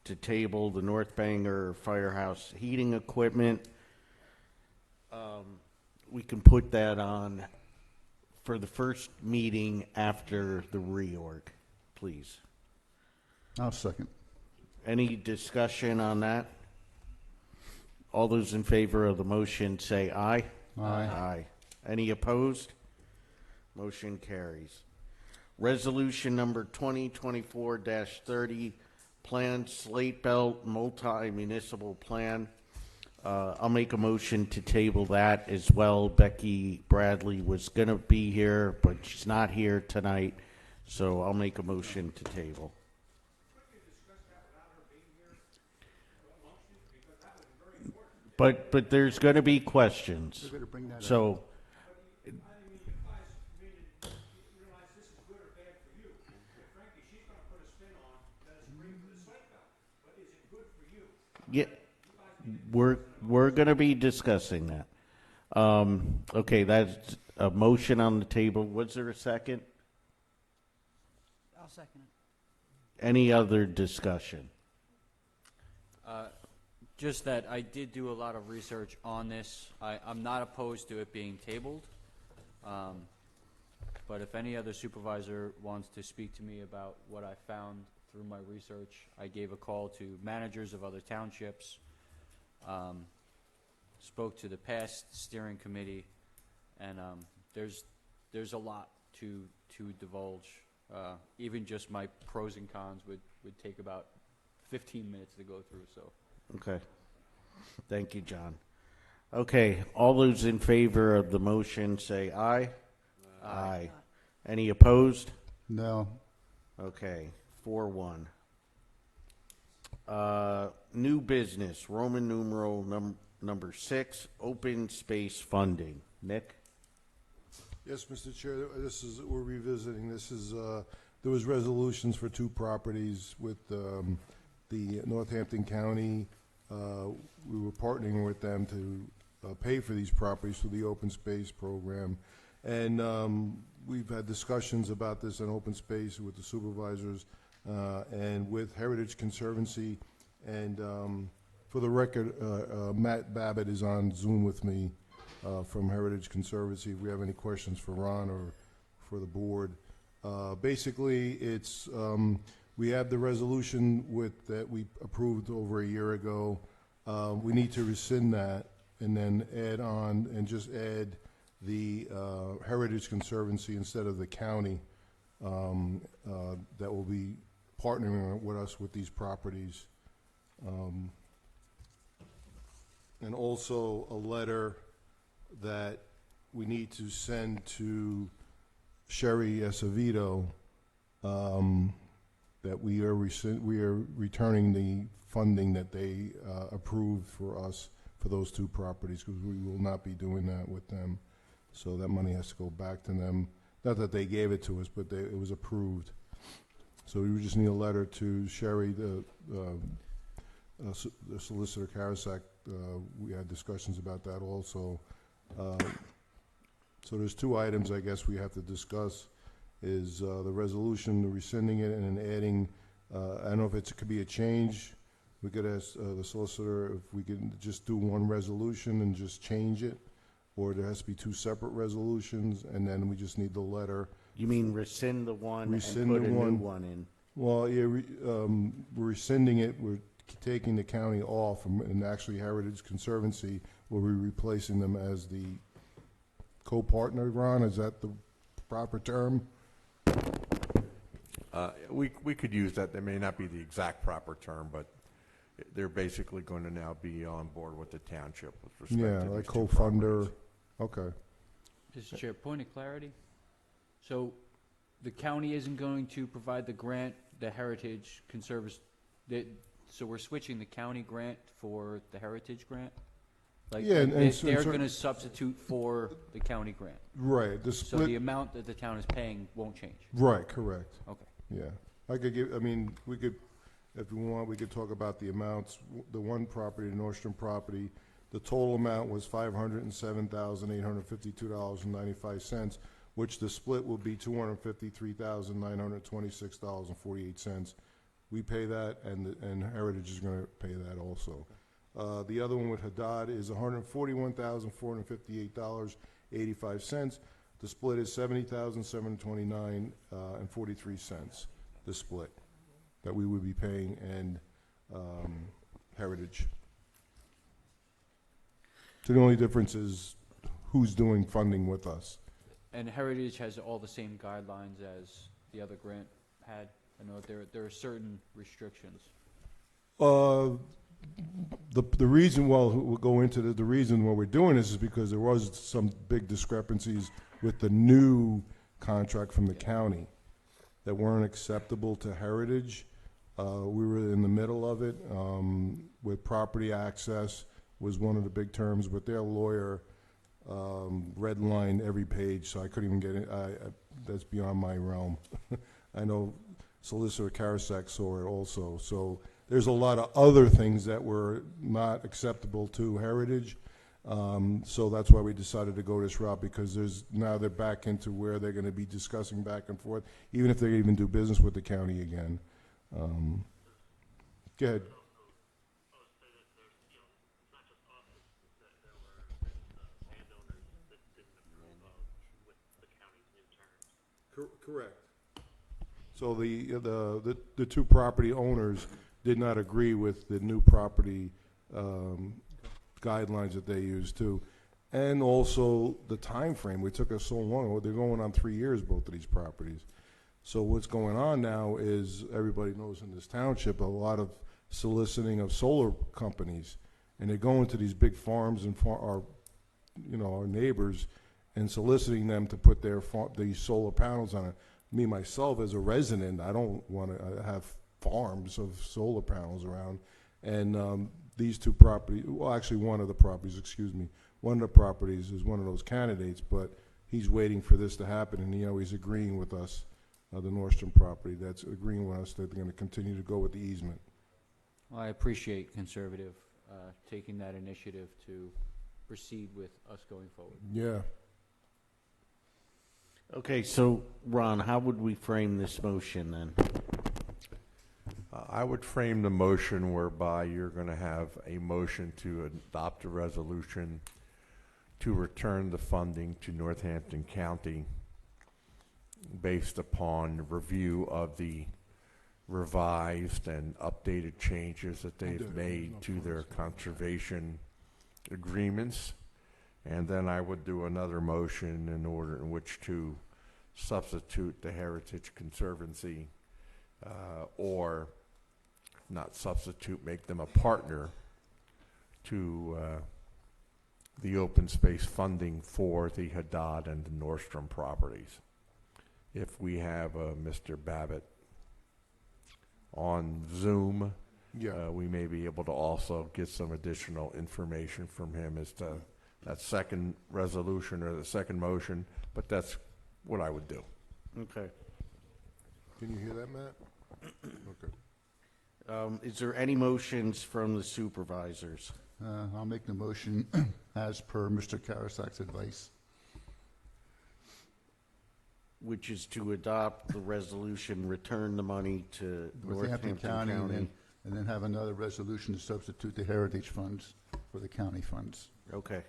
to table the North Bangor Firehouse Heating Equipment. We can put that on for the first meeting after the reorg, please. I'll second. Any discussion on that? All those in favor of the motion say aye. Aye. Aye. Any opposed? Motion carries. Resolution number 2024-30, Planned Slate Belt Multi-Municipal Plan. I'll make a motion to table that as well. Becky Bradley was going to be here, but she's not here tonight, so I'll make a motion to table. But there's going to be questions. We're gonna bring that up. So, yeah, we're going to be discussing that. Okay, that's a motion on the table. Was there a second? I'll second it. Any other discussion? Just that I did do a lot of research on this. I'm not opposed to it being tabled. But if any other supervisor wants to speak to me about what I found through my research, I gave a call to managers of other townships, spoke to the past steering committee, and there's a lot to divulge. Even just my pros and cons would take about 15 minutes to go through. So. Okay. Thank you, John. Okay, all those in favor of the motion say aye. Aye. Any opposed? No. Okay, 4-1. New business, Roman numeral number 6, open space funding. Nick? Yes, Mr. Chair, we're revisiting. There was resolutions for 2 properties with the Northampton County. We were partnering with them to pay for these properties through the open space program. And we've had discussions about this in open space with the supervisors and with Heritage Conservancy. And for the record, Matt Babbitt is on Zoom with me from Heritage Conservancy. If we have any questions for Ron or for the board. Basically, it's we have the resolution that we approved over a year ago. We need to rescind that and then add on and just add the Heritage Conservancy instead of the county that will be partnering with us with these properties. And also a letter that we need to send to Sherry Acevedo that we are returning the funding that they approved for us for those 2 properties, because we will not be doing that with them. So that money has to go back to them. Not that they gave it to us, but it was approved. So we just need a letter to Sherry, the Solicitor Karasak. We had discussions about that also. So there's 2 items I guess we have to discuss. is the resolution, rescinding it and then adding, I don't know if it could be a change. We could ask the solicitor if we could just do one resolution and just change it, or there has to be two separate resolutions, and then we just need the letter. You mean rescind the one Rescind and put the a new one. one in? Well, yeah, we're rescinding it, we're taking the county off, and actually Heritage Conservancy will be replacing them as the co-partner, Ron, is that the proper term? We could use that. That may not be the exact proper term, but they're basically going to now be on board with the township with respect Yeah, to like these two co-funder, properties. okay. Mr. Chair, point of clarity. So the county isn't going to provide the grant, the Heritage Conservancy, so we're switching the county grant for the Heritage grant? Like, Yeah, and they're going to substitute for the county grant? Right, the So the split, amount that the town is paying won't change? right, correct. Okay. Yeah, I could give, I mean, we could, if we want, we could talk about the amounts. The one property, the Nordstrom property, the total amount was $507,852.95, which the split will be $253,926.48. We pay that, and Heritage is gonna pay that also. The other one with Haddad is $141,458.85. The split is $70,729 and 43 cents. The split that we would be paying, and Heritage. So the only difference is who's doing funding with us. And Heritage has all the same guidelines as the other grant had? I know there are certain restrictions. The reason, well, we'll go into the reason why we're doing this is because there was some big discrepancies with the new contract from the county that weren't acceptable to Heritage. We were in the middle of it, with property access was one of the big terms, but their lawyer redlined every page, so I couldn't even get it. That's beyond my realm. I know Solicitor Karasak saw it also. So there's a lot of other things that were not acceptable to Heritage. So that's why we decided to go this route, because now they're back into where they're going to be discussing back and forth, even if they even do business with the county again. Go ahead. Correct. So the two property owners did not agree with the new property guidelines that they used too. And also the time frame. It took us so long. They're going on 3 years, both of these properties. So what's going on now is, everybody knows in this township, a lot of soliciting of solar companies. And they're going to these big farms and our neighbors and soliciting them to put these solar panels on it. Me, myself, as a resident, I don't want to have farms of solar panels around. And these two properties, well, actually one of the properties is one of those candidates, but he's waiting for this to happen, and he's agreeing with us, the Nordstrom property, that's agreeing with us that they're going to continue to go with the easement. Well, I appreciate Conservative taking that initiative to proceed with us going forward. Yeah. Okay, so Ron, how would we frame this motion then? I would frame the motion whereby you're going to have a motion to adopt a resolution to return the funding to Northampton County based upon review of the revised and updated changes that they've made to their conservation agreements. And then I would do another motion in order in which to substitute the Heritage Conservancy, or not substitute, make them a partner to the open space funding for the Haddad and the Nordstrom properties. If we have Mr. Babbitt on Zoom, we may be able to also get some additional information from him as to that second resolution or the second motion, but that's what I would do. Okay. Can you hear that, Matt? Okay. Is there any motions from the supervisors? I'll make the motion as per Mr. Karasak's advice. which is to adopt the resolution, return the money to Northampton County, and then have another resolution to substitute the heritage funds for the county funds. Okay.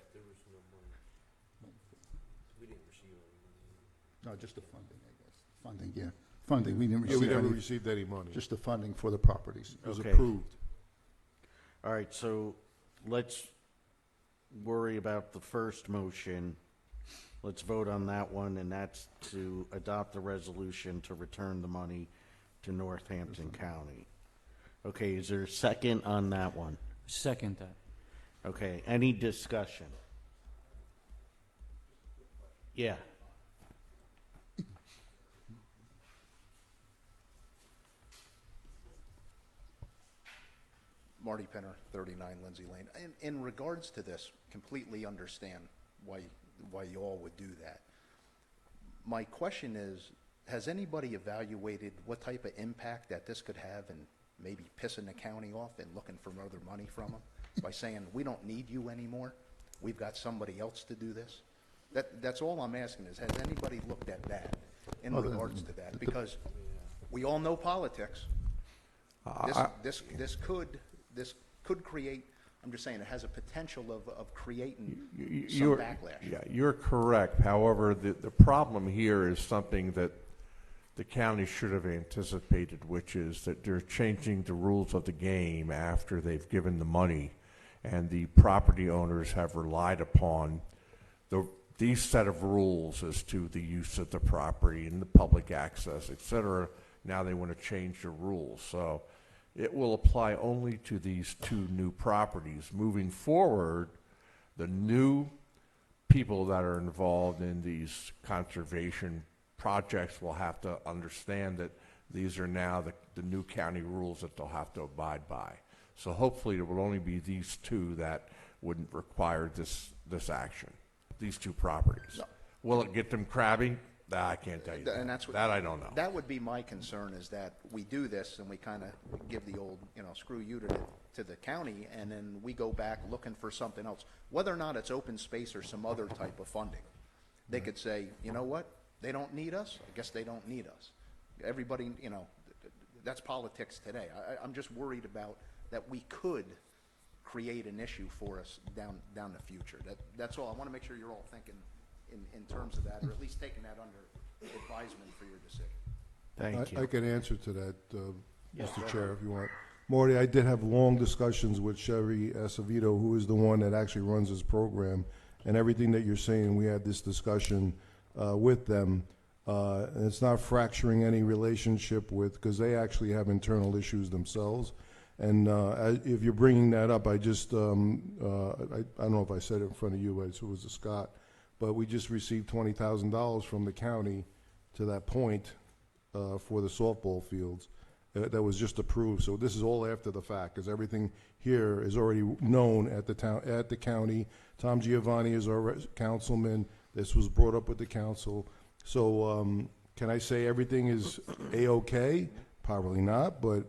No, just the funding, I guess. Funding, yeah. Funding, we didn't Yeah, we receive never any, received any money. just the funding for the properties. It was Okay. approved. All right, so let's worry about the first motion. Let's vote on that one, and that's to adopt the resolution to return the money to Northampton County. Okay, is there a second on that one? Second that. Okay, any discussion? Yeah. Marty Penner, 39 Lindsay Lane. In regards to this, completely understand why you all would do that. My question is, has anybody evaluated what type of impact that this could have in maybe pissing the county off and looking for other money from them by saying, we don't need you anymore, we've got somebody else to do this? That's all I'm asking is, has anybody looked at that in regards to that? Because we all know politics. This could create, I'm just saying, it has a potential of creating some backlash. Yeah, you're correct. However, the problem here is something that the county should have anticipated, which is that they're changing the rules of the game after they've given the money, and the property owners have relied upon these set of rules as to the use of the property and the public access, et cetera. Now they want to change the rules. So it will apply only to these two new properties. Moving forward, the new people that are involved in these conservation projects will have to understand that these are now the new county rules that they'll have to abide by. So hopefully it will only be these two that wouldn't require this action, these two properties. No. Will it get them crabbing? I can't tell you And that's what, that I don't know. That would be my concern, is that we do this and we kind of give the old, screw you to the county, and then we go back looking for something else. Whether or not it's open space or some other type of funding, they could say, you know what, they don't need us, I guess they don't need us. Everybody, that's politics today. I'm just worried about that we could create an issue for us down the future. That's all. I want to make sure you're all thinking in terms of that, or at least taking that under advisement for your decision. Thank you. I can answer to that, Mr. Chair, if you want. Marty, I did have long discussions with Sherry Acevedo, who is the one that actually runs this program, and everything that you're saying, we had this discussion with them. And it's not fracturing any relationship because they actually have internal issues themselves. And if you're bringing that up, I just, I don't know if I said it in front of you, it was Scott, but we just received $20,000 from the county to that point for the softball fields. That was just approved. So this is all after the fact, because everything here is already known at the county. Tom Giovanni is our councilman. This was brought up with the council. So can I say everything is A-OK? Probably not, but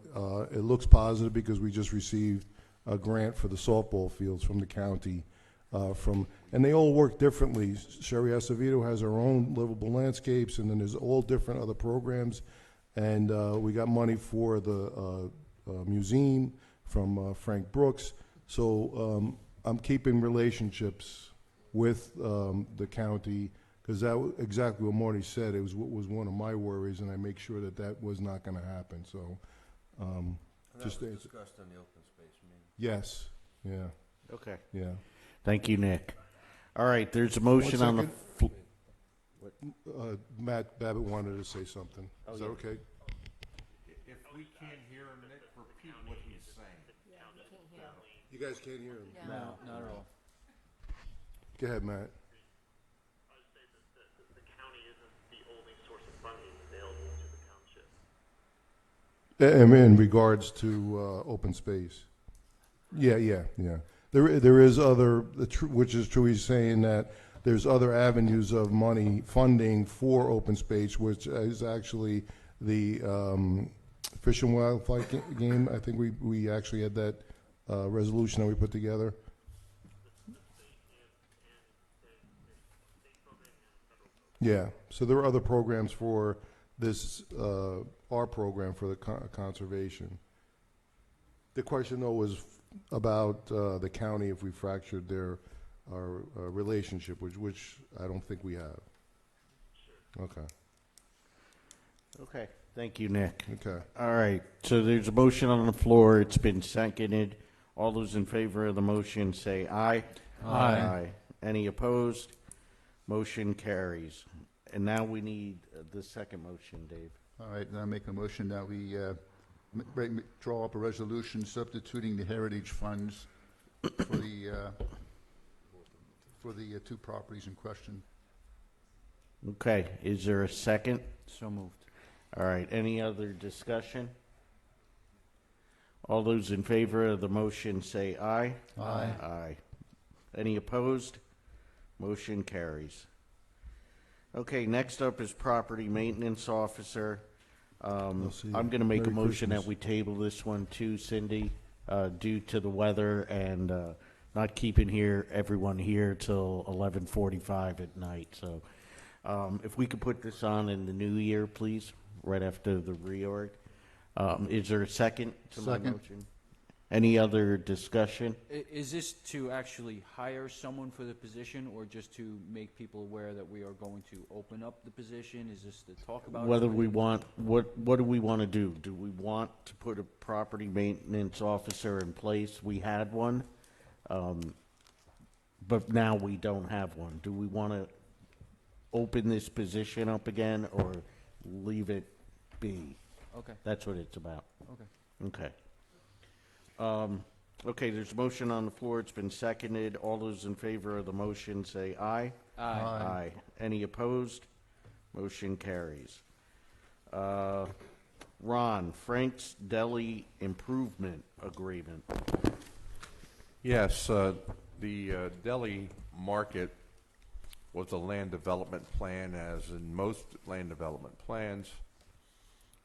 it looks positive because we just received a grant for the softball fields from the county. And they all work differently. Sherry Acevedo has her own livable landscapes, and then there's all different other programs. And we got money for the museum from Frank Brooks. So I'm keeping relationships with the county, because that exactly what Marty said. It was one of my worries, and I make sure that was not going to happen. So just that was discussed in the open space meeting. Yes. Yeah. Okay. Yeah. Thank you, Nick. All right, there's a motion on the Matt Babbitt wanted to say something. Is that okay? If we can't hear him, Nick, repeat what he's saying. You guys can't hear him? No, not at all. Go ahead, Matt. In regards to open space. Yeah. There is other, which is true, he's saying that there's other avenues of money, funding for open space, which is actually the Fish and Wildlife game. I think we actually had that resolution that we put together. Yeah, so there are other programs for this, our program for the conservation. The question, though, was about the county, if we fractured our relationship, which I don't think we have. Okay. Okay, thank you, Nick. Okay. All right, so there's a motion on the floor. It's been seconded. All those in favor of the motion say aye. Aye. Any opposed? Motion carries. And now we need the second motion, Dave. All right, then I make a motion that we draw up a resolution substituting the heritage funds for the two properties in question. Okay, is there a second? So moved. All right, any other discussion? All those in favor of the motion say aye. Aye. Aye. Any opposed? Motion carries. Okay, next up is property maintenance officer. I'll see you. I'm going to make a Merry motion that Christmas. we table this one too, Cindy, due to the weather and not keeping everyone here till 11:45 at night. So if we could put this on in the new year, please, right after the reorg. Is there a second to my Second. motion? Any other discussion? Is this to actually hire someone for the position, or just to make people aware that we are going to open up the position? Is this to talk about? Whether we want, what do we want to do? Do we want to put a property maintenance officer in place? We had one, but now we don't have one. Do we want to open this position up again or leave it be? Okay, That's what it's about. okay. Okay. Okay, there's a motion on the floor. It's been seconded. All those in favor of the motion say aye. Aye. Aye. Any opposed? Motion carries. Ron, Frank's Deli Improvement Agreement. Yes, the deli market was a land development plan, as in most land development plans.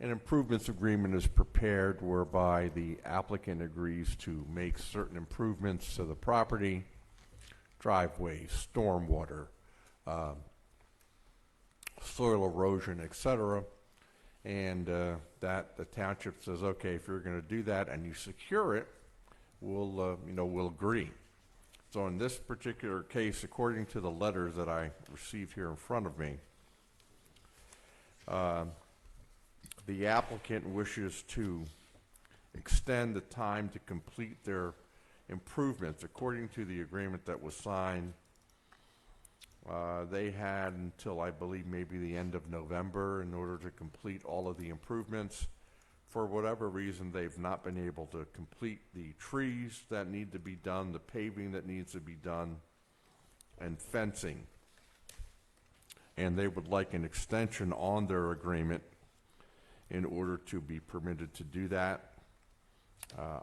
An improvements agreement is prepared whereby the applicant agrees to make certain improvements to the property, driveways, stormwater, soil erosion, etc. And that the township says, okay, if you're going to do that and you secure it, we'll agree. So in this particular case, according to the letters that I received here in front of me, the applicant wishes to extend the time to complete their improvements. According to the agreement that was signed, they had until, I believe, maybe the end of November in order to complete all of the improvements. For whatever reason, they've not been able to complete the trees that need to be done, the paving that needs to be done, and fencing. And they would like an extension on their agreement in order to be permitted to do that.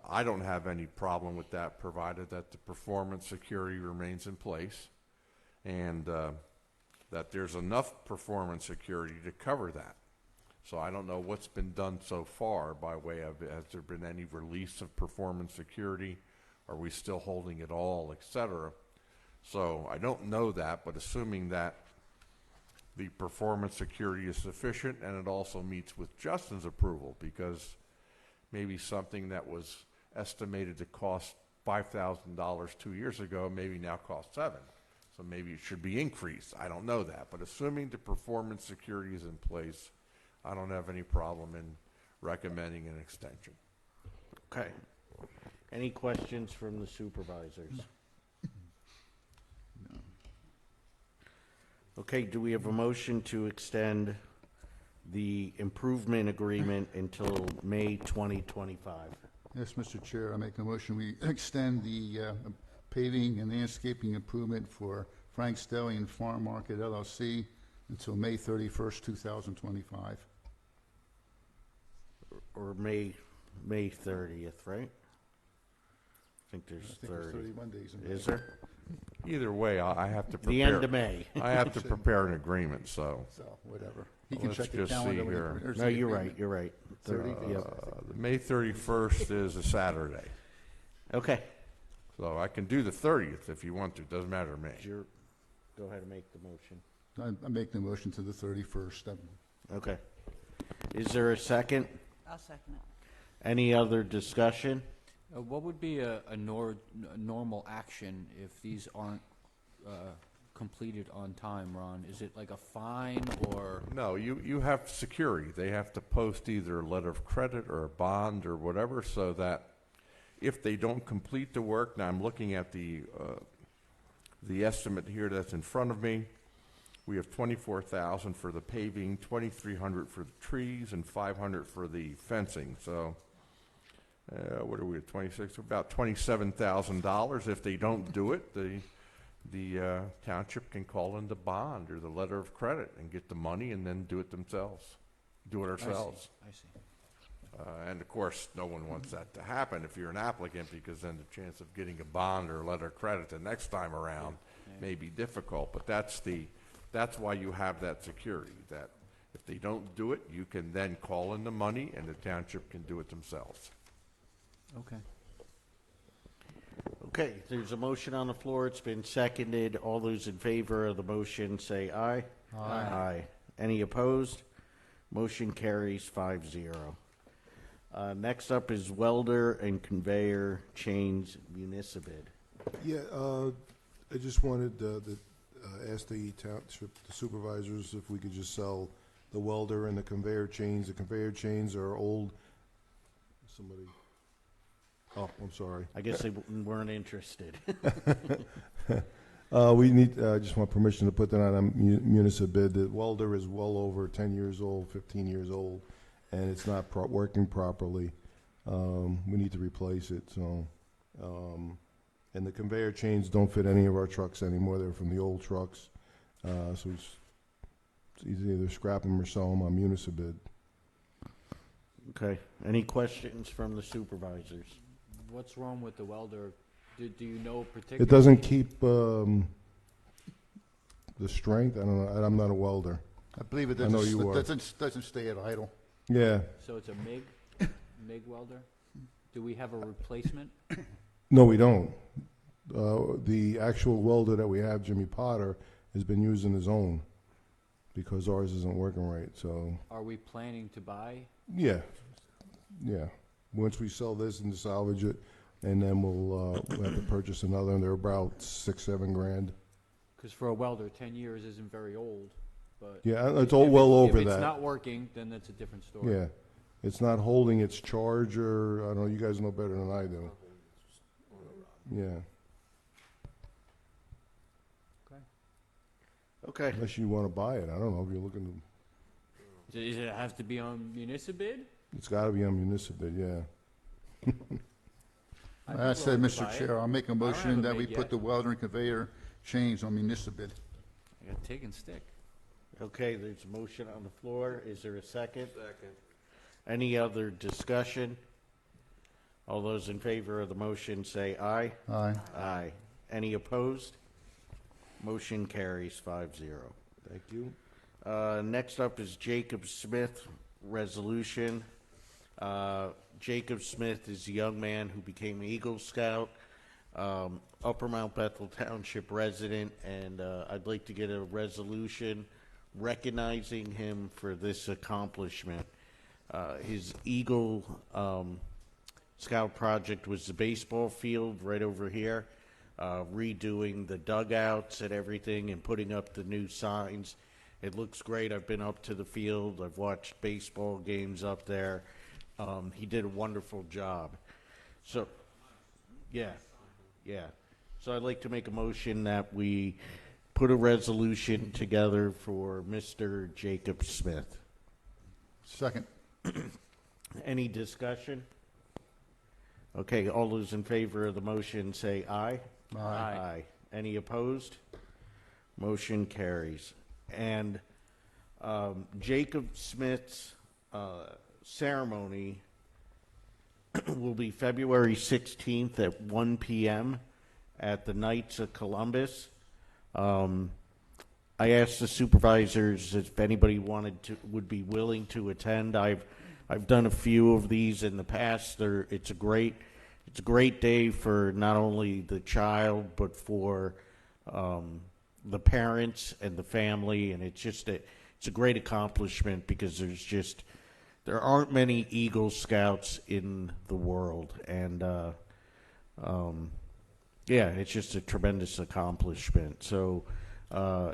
I don't have any problem with that, provided that the performance security remains in place and that there's enough performance security to cover that. So I don't know what's been done so far by way of, has there been any release of performance security? Are we still holding it all, et cetera? So I don't know that, but assuming that the performance security is sufficient and it also meets with Justin's approval, because maybe something that was estimated to cost $5,000 2 years ago maybe now costs $7,000. So maybe it should be increased. I don't know that. But assuming the performance security is in place, I don't have any problem in recommending an extension. Okay. Any questions from the supervisors? Okay, do we have a motion to extend the improvement agreement until May 2025? Yes, Mr. Chair, I make a motion, we extend the paving and landscaping improvement for Frank's Deli and Farm Market LLC until May 31st, 2025. Or May 30th, right? I think there's I think there's 30. 31 days in May. Is there? Either way, I have to prepare. The end of May. I have to prepare an agreement, so. So, whatever. He can Let's check the just see calendar when he here. prepares No, the you're agreement. right, you're right. 30 Yep. May 31st is a Saturday. Okay. So I can do the 30th if you want to. Doesn't matter to me. Go ahead and make the motion. I make the motion to the 31st. Okay. Is there a second? I'll second it. Any other discussion? What would be a normal action if these aren't completed on time, Ron? Is it like a fine or? No, you have security. They have to post either a letter of credit or a bond or whatever, so that if they don't complete the work, now I'm looking at the estimate here that's in front of me. We have $24,000 for the paving, $2,300 for the trees, and $500 for the fencing. So, what are we at? 26? About $27,000. If they don't do it, the township can call in the bond or the letter of credit and get the money, and then do it themselves. Do it ourselves. I see. And of course, no one wants that to happen if you're an applicant, because then the chance of getting a bond or a letter of credit the next time around may be difficult. But that's why you have that security, that if they don't do it, you can then call in the money and the township can do it themselves. Okay. Okay, there's a motion on the floor. It's been seconded. All those in favor of the motion say aye. Aye. Aye. Any opposed? Motion carries 5-0. Next up is welder and conveyor chains municipal. Yeah, I just wanted to ask the township, the supervisors, if we could just sell the welder and the conveyor chains. The conveyor chains are old. Somebody, oh, I'm sorry. I guess they weren't interested. We need, I just want permission to put that on a municipal bid. The welder is well over 10 years old, 15 years old, and it's not working properly. We need to replace it, so. And the conveyor chains don't fit any of our trucks anymore. They're from the old trucks. So it's easy to either scrap them or sell them on municipal bid. Okay. Any questions from the supervisors? What's wrong with the welder? Do you know particularly? It doesn't keep the strength. I don't know. I'm not a welder. I believe it I know you are. doesn't stay at idle. Yeah. So it's a MIG welder? Do we have a replacement? No, we don't. The actual welder that we have, Jimmy Potter, has been using his own because ours isn't working right. So. Are we planning to buy? Yeah. Yeah. Once we sell this and salvage it, and then we'll have to purchase another, and they're about $6-7 grand. Because for a welder, 10 years isn't very old. But Yeah, it's all well over if that. it's not working, then that's a different story. Yeah. It's not holding its charger. I don't know. You guys know better than I do. Yeah. Okay. Unless you want to buy it. I don't know if you're looking to. Does it have to be on municipal bid? It's got to be on municipal bid, yeah. I said, willing to Mr. buy Chair, it. I'll make a I don't motion have a that we bid put yet. the welder and conveyor chains on municipal bid. I got take and stick. Okay, there's a motion on the floor. Is there a second? Second. Any other discussion? All those in favor of the motion say aye. Aye. Aye. Any opposed? Motion carries 5-0. Thank you. Next up is Jacob Smith resolution. Jacob Smith is a young man who became Eagle Scout, Upper Mount Bethel Township resident, and I'd like to get a resolution recognizing him for this accomplishment. His Eagle Scout project was the baseball field right over here, redoing the dugouts and everything and putting up the new signs. It looks great. I've been up to the field. I've watched baseball games up there. He did a wonderful job. So, yeah. So I'd like to make a motion that we put a resolution together for Mr. Jacob Smith. Second. Any discussion? Okay, all those in favor of the motion say aye. Aye. Any opposed? Motion carries. And Jacob Smith's ceremony will be February 16th at 1 p.m. at the Knights of Columbus. I asked the supervisors if anybody would be willing to attend. I've done a few of these in the past. It's a great day for not only the child but for the parents and the family, and it's a great accomplishment because there aren't many Eagle Scouts in the world, and yeah, it's just a tremendous accomplishment. So,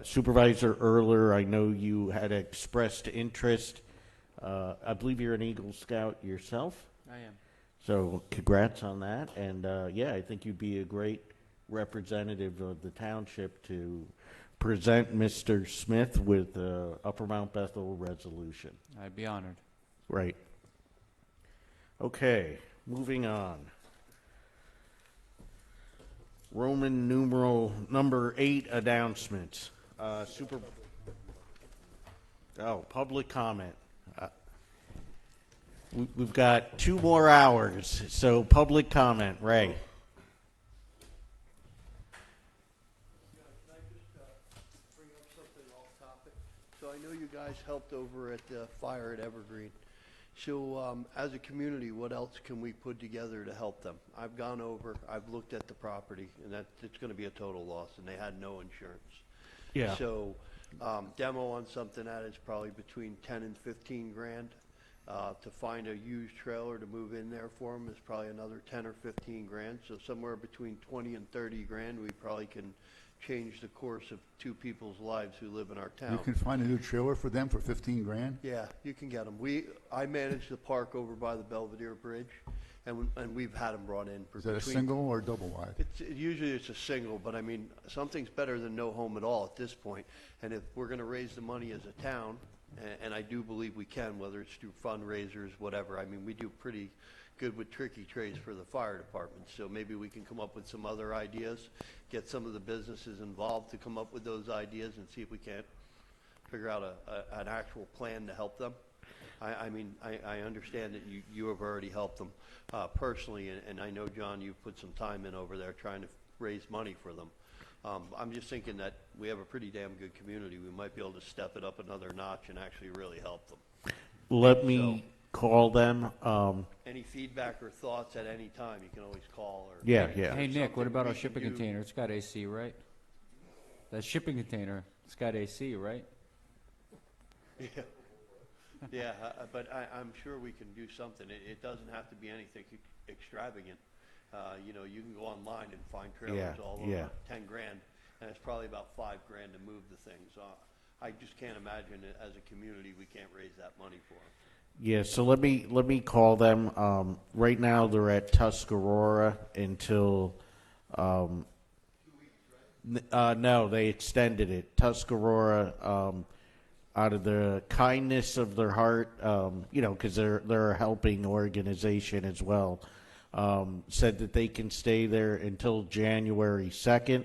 Supervisor Erler, I know you had expressed interest. I believe you're an Eagle Scout yourself. I am. So, congrats on that. And yeah, I think you'd be a great representative of the township to present Mr. Smith with the Upper Mount Bethel resolution. I'd be honored. Right. Okay, moving on. Roman numeral number 8 announcements. Public comment. We've got 2 more hours, so public comment. Ray. Can I just bring up something off topic? So I know you guys helped over at the fire at Evergreen. So as a community, what else can we put together to help them? I've gone over, I've looked at the property, and it's going to be a total loss, and they had no insurance. Yeah. So demo on something that is probably between 10 and 15 grand. To find a used trailer to move in there for them is probably another 10 or 15 grand. So somewhere between 20 and 30 grand, we probably can change the course of 2 people's lives who live in our town. You can find a new trailer for them for 15 grand? Yeah, you can get them. I manage the park over by the Belvedere Bridge, and we've had them brought in. Is that a single or double wide? Usually it's a single, but I mean, something's better than no home at all at this point. And if we're going to raise the money as a town, and I do believe we can, whether it's through fundraisers, whatever. I mean, we do pretty good with tricky trays for the fire department, so maybe we can come up with some other ideas, get some of the businesses involved to come up with those ideas and see if we can't figure out an actual plan to help them. I mean, I understand that you have already helped them personally, and I know, John, you've put some time in over there trying to raise money for them. I'm just thinking that we have a pretty damn good community. We might be able to step it up another notch and actually really help them. Let me call them. Any feedback or thoughts at any time, you can always call. Or Yeah. Hey, Nick, what something about we our can shipping do. container? It's got AC, right? That shipping container, it's got AC, right? Yeah, yeah, but I'm sure we can do something. It doesn't have to be anything extravagant. You know, you can go online and find trailers all over 10 grand, and it's probably about 5 grand to move the thing. So I just can't imagine it as a community we can't raise that money for them. Yeah, so let me call them. Right now they're at Tuscarora until no, they extended it. Tuscarora, out of the kindness of their heart, you know, because they're a helping organization as well, said that they can stay there until January 2nd,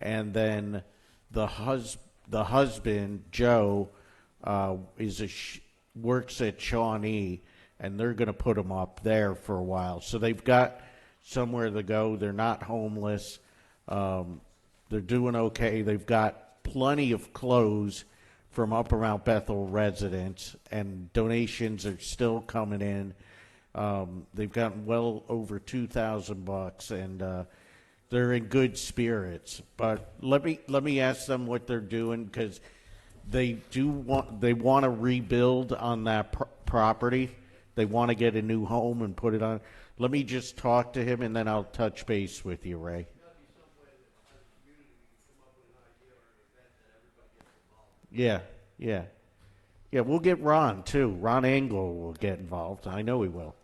and then the husband Joe works at Shawnee, and they're going to put them up there for a while. So they've got somewhere to go. They're not homeless. They're doing okay. They've got plenty of clothes from Upper Mount Bethel residents, and donations are still coming in. They've gotten well over $2,000, and they're in good spirits. But let me ask them what they're doing, because they want to rebuild on that property. They want to get a new home and put it on. Let me just talk to him, and then I'll touch base with you, Ray. Yeah. We'll get Ron too. Ron Engel will get involved. I know he will.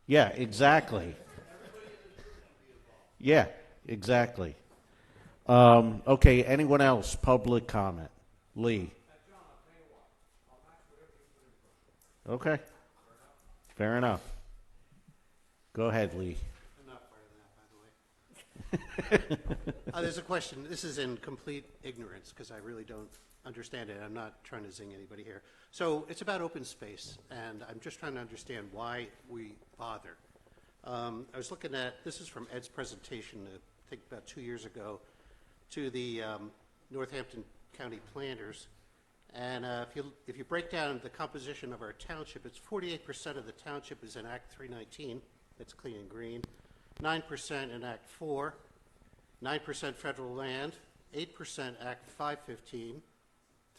Yeah, exactly. Yeah, exactly. Okay. Anyone else? Public comment. Lee. Okay. Fair enough. Go ahead, Lee. I'm not part of that, by the way. There's a question. This is in complete ignorance because I really don't understand it. I'm not trying to zing anybody here. So it's about open space, and I'm just trying to understand why we bother. I was looking at, this is from Ed's presentation, I think about 2 years ago, to the Northampton County planners. And if you break down the composition of our township, it's 48% of the township is in Act 319, that's clean and green, 9% in Act 4, 9% federal land, 8% Act 515,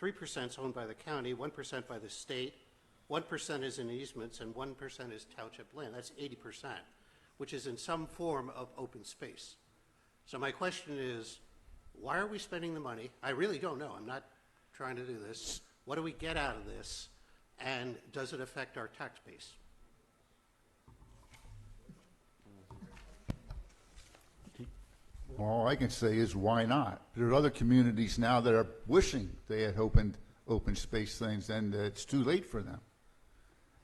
3% is owned by the county, 1% by the state, 1% is in easements, and 1% is township land. That's 80%, which is in some form of open space. So my question is, why are we spending the money? I really don't know. I'm not trying to do this. What do we get out of this? And does it affect our tax base? All I can say is, why not? There are other communities now that are wishing they had opened open space things, and it's too late for them.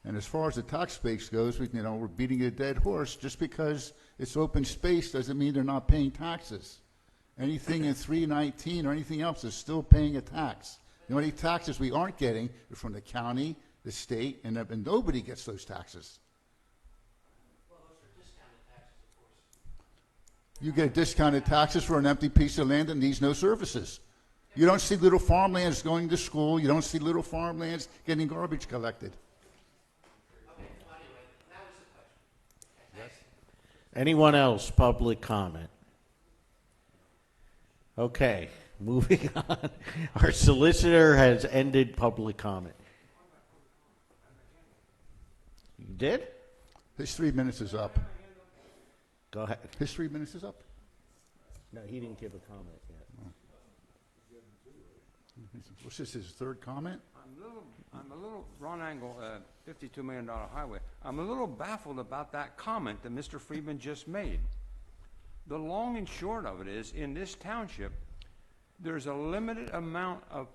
And as far as the tax base goes, we're beating a dead horse. Just because it's open space doesn't mean they're not paying taxes. Anything in 319 or anything else is still paying a tax. The only taxes we aren't getting are from the county, the state, and nobody gets those taxes. You get discounted taxes for an empty piece of land that needs no services. You don't see little farmlands going to school. You don't see little farmlands getting garbage collected. Anyone else? Public comment? Okay, moving on. Our solicitor has ended public comment. You did? His 3 minutes is up. Go ahead. His 3 minutes is up. No, he didn't give a comment yet. What's this, his third comment? I'm a little, Ron Angle, $52 million highway. I'm a little baffled about that comment that Mr. Friedman just made. The long and short of it is, in this township, there's a limited amount of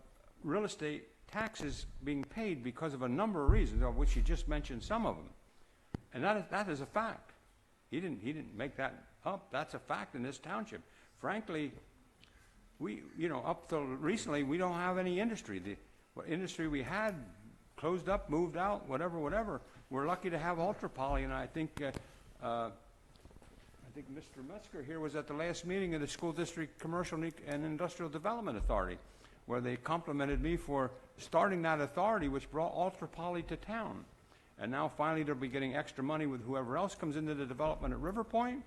real estate taxes being paid because of a number of reasons, of which you just mentioned some of them. And that is a fact. He didn't make that up. That's a fact in this township. Frankly, up till recently, we don't have any industry. What industry we had closed up, moved out, whatever. We're lucky to have Ultra Poly, and I think Mr. Metzger here was at the last meeting of the School District Commercial and Industrial Development Authority, where they complimented me for starting that authority, which brought Ultra Poly to town. And now finally they'll be getting extra money with whoever else comes into the development at River Point,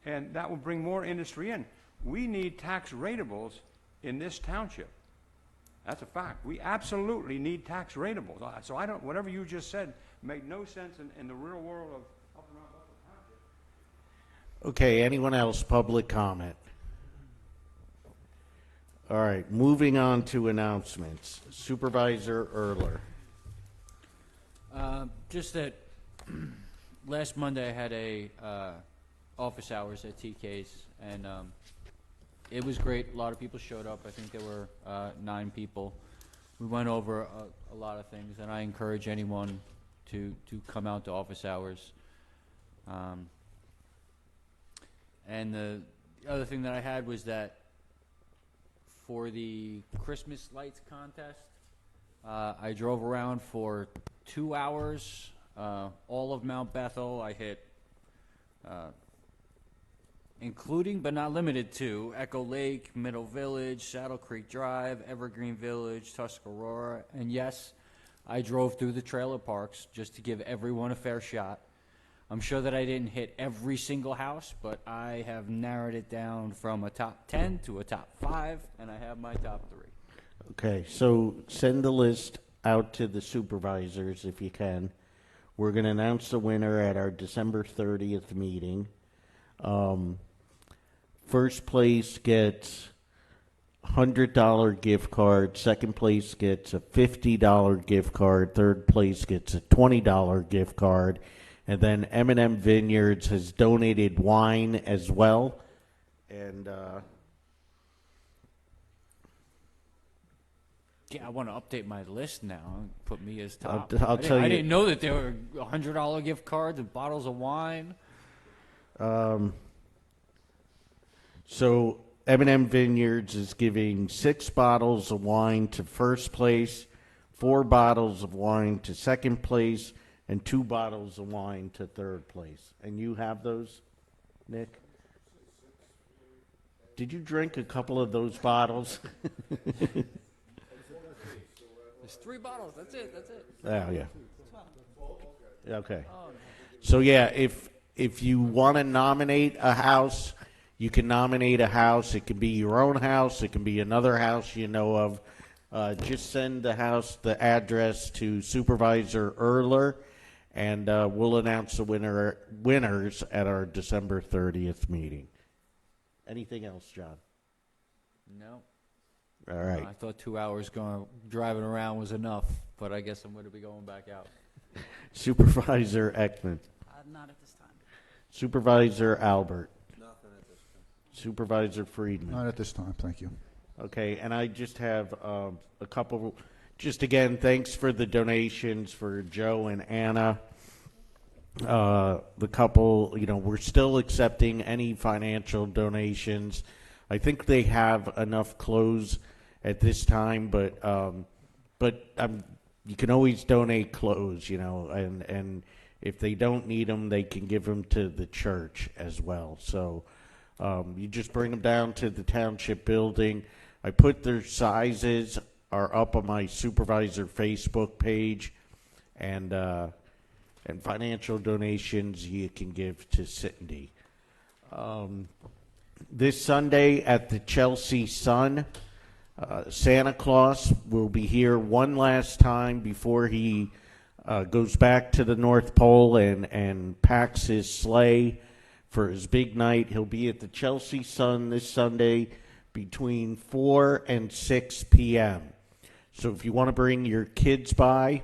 and that will bring more industry in. We need tax rateables in this township. That's a fact. We absolutely need tax rateables. So whatever you just said made no sense in the real world of up and around Buffalo Township. Okay, anyone else? Public comment? All right, moving on to announcements. Supervisor Erler. Just that last Monday I had a office hours at TK's, and it was great. A lot of people showed up. I think there were 9 people. We went over a lot of things, and I encourage anyone to come out to office hours. And the other thing that I had was that for the Christmas lights contest, I drove around for 2 hours, all of Mount Bethel. I hit, including but not limited to, Echo Lake, Middle Village, Saddle Creek Drive, Evergreen Village, Tuscarora, and yes, I drove through the trailer parks just to give everyone a fair shot. I'm sure that I didn't hit every single house, but I have narrowed it down from a top 10 to a top 5, and I have my top 3. Okay, so send the list out to the supervisors if you can. We're going to announce the winner at our December 30th meeting. First place gets $100 gift card. Second place gets a $50 gift card. Third place gets a $20 gift card. And then M&M Vineyards has donated wine as well. And yeah, I want to update my list now. Put me as top. I'll tell you. I didn't know that there were $100 gift cards and bottles of wine. So M&M Vineyards is giving 6 bottles of wine to first place, 4 bottles of wine to second place, and 2 bottles of wine to third place. And you have those, Nick? Did you drink a couple of those bottles? There's 3 bottles. That's it. Oh, yeah. Okay. So, yeah, if you want to nominate a house, You can nominate a house. It can be your own house. It can be another house you know of. Just send the address to Supervisor Erler, and we'll announce the winners at our December 30th meeting. Anything else, John? No. All right. I thought 2 hours driving around was enough, but I guess I'm going to be going back out. Supervisor Ekman. Not at this time. Supervisor Albert. Nothing at this time. Supervisor Friedman. Not at this time, thank you. Okay, and I just have a couple, just again, thanks for the donations for Joe and Anna. The couple, we're still accepting any financial donations. I think they have enough clothes at this time, but you can always donate clothes, and if they don't need them, they can give them to the church as well. So you just bring them down to the township building. I put their sizes are up on my supervisor Facebook page, and financial donations you can give to Cindy. This Sunday at the Chelsea Sun, Santa Claus will be here one last time before he goes back to the North Pole and packs his sleigh for his big night. He'll be at the Chelsea Sun this Sunday between 4 and 6 p.m. So if you want to bring your kids by,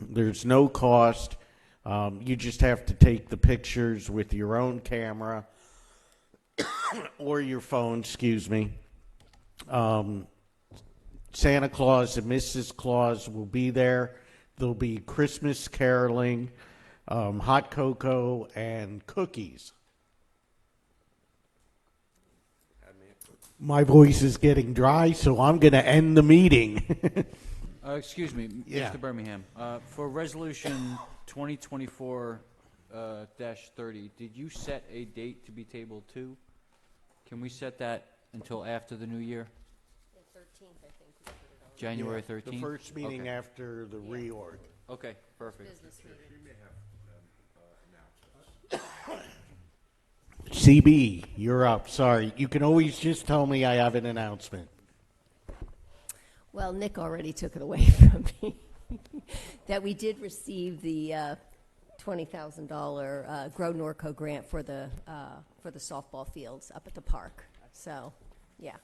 there's no cost. You just have to take the pictures with your own camera or your phone, excuse me. Santa Claus and Mrs. Claus will be there. There'll be Christmas caroling, hot cocoa, and cookies. My voice is getting dry, so I'm going to end the meeting. Excuse me, Yeah. Mr. Birmingham. For Resolution 2024-30, did you set a date to be tabled to? Can we set that until after the new year? The 13th, I think. January 13th? The first meeting Okay. after the reorg. Okay, perfect. Business meeting. CB, you're up. Sorry. You can always just tell me I have an announcement. Well, Nick already took it away from me. That we did receive the $20,000 Grow Norco grant for the softball fields up at the park. So, yeah.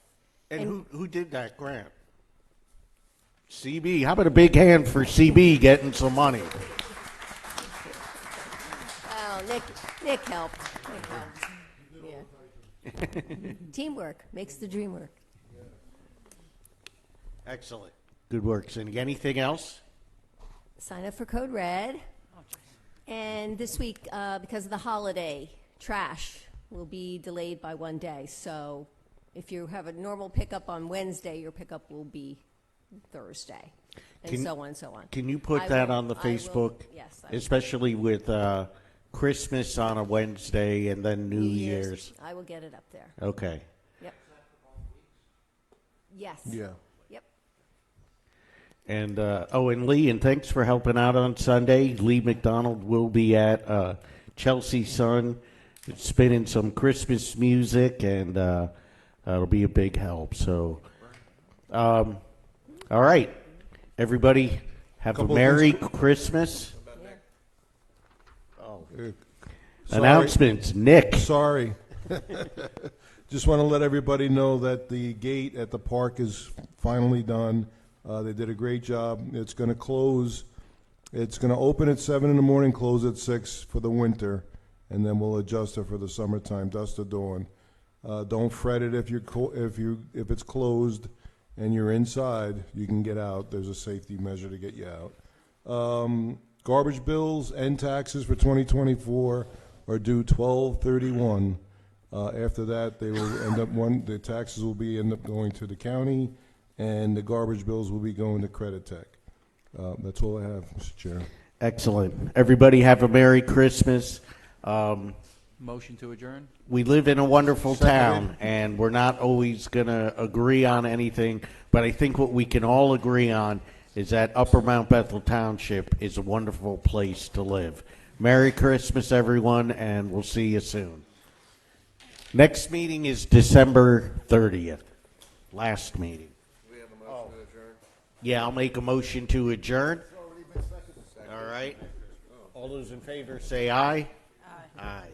And who did that grant? CB. How about a big hand for CB getting some money? Well, Nick helped. Nick helped. Yeah. Teamwork makes the dream work. Excellent. Good work, Cindy. Anything else? Sign up for Code Red. And this week, because of the holiday, trash will be delayed by 1 day. So if you have a normal pickup on Wednesday, your pickup will be Thursday, and so on and so on. Can you put that on the Facebook? Yes. I will. Especially with Christmas on a Wednesday and then New Year's. I will get it up there. Okay. Yep. Yes. Yeah. Yep. And and Lee, and thanks for helping out on Sunday. Lee McDonald will be at Chelsea Sun, spinning some Christmas music, and it'll be a big help. So, all right, everybody, have a Merry Christmas. Sorry. Announcements, Nick. Sorry. Just want to let everybody know that the gate at the park is finally done. They did a great job. It's going to close. It's going to open at 7 in the morning, close at 6 for the winter, and then we'll adjust it for the summertime, dusk to dawn. Don't fret it if it's closed and you're inside. You can get out. There's a safety measure to get you out. Garbage bills and taxes for 2024 are due 12/31. After that, they will end up the taxes will end up going to the county, and the garbage bills will be going to Credit Tech. That's all I have, Mr. Chair. Excellent. Everybody have a Merry Christmas. Motion to adjourn? We live in a wonderful town, and we're not always going to agree on anything, but I think what we can all agree on is that Upper Mount Bethel Township is a wonderful place to live. Merry Christmas, everyone, and we'll see you soon. Next meeting is December 30th. Last meeting. We have a motion to adjourn? Yeah, I'll make a motion to adjourn. All right. All those in favor say aye. Aye. Aye.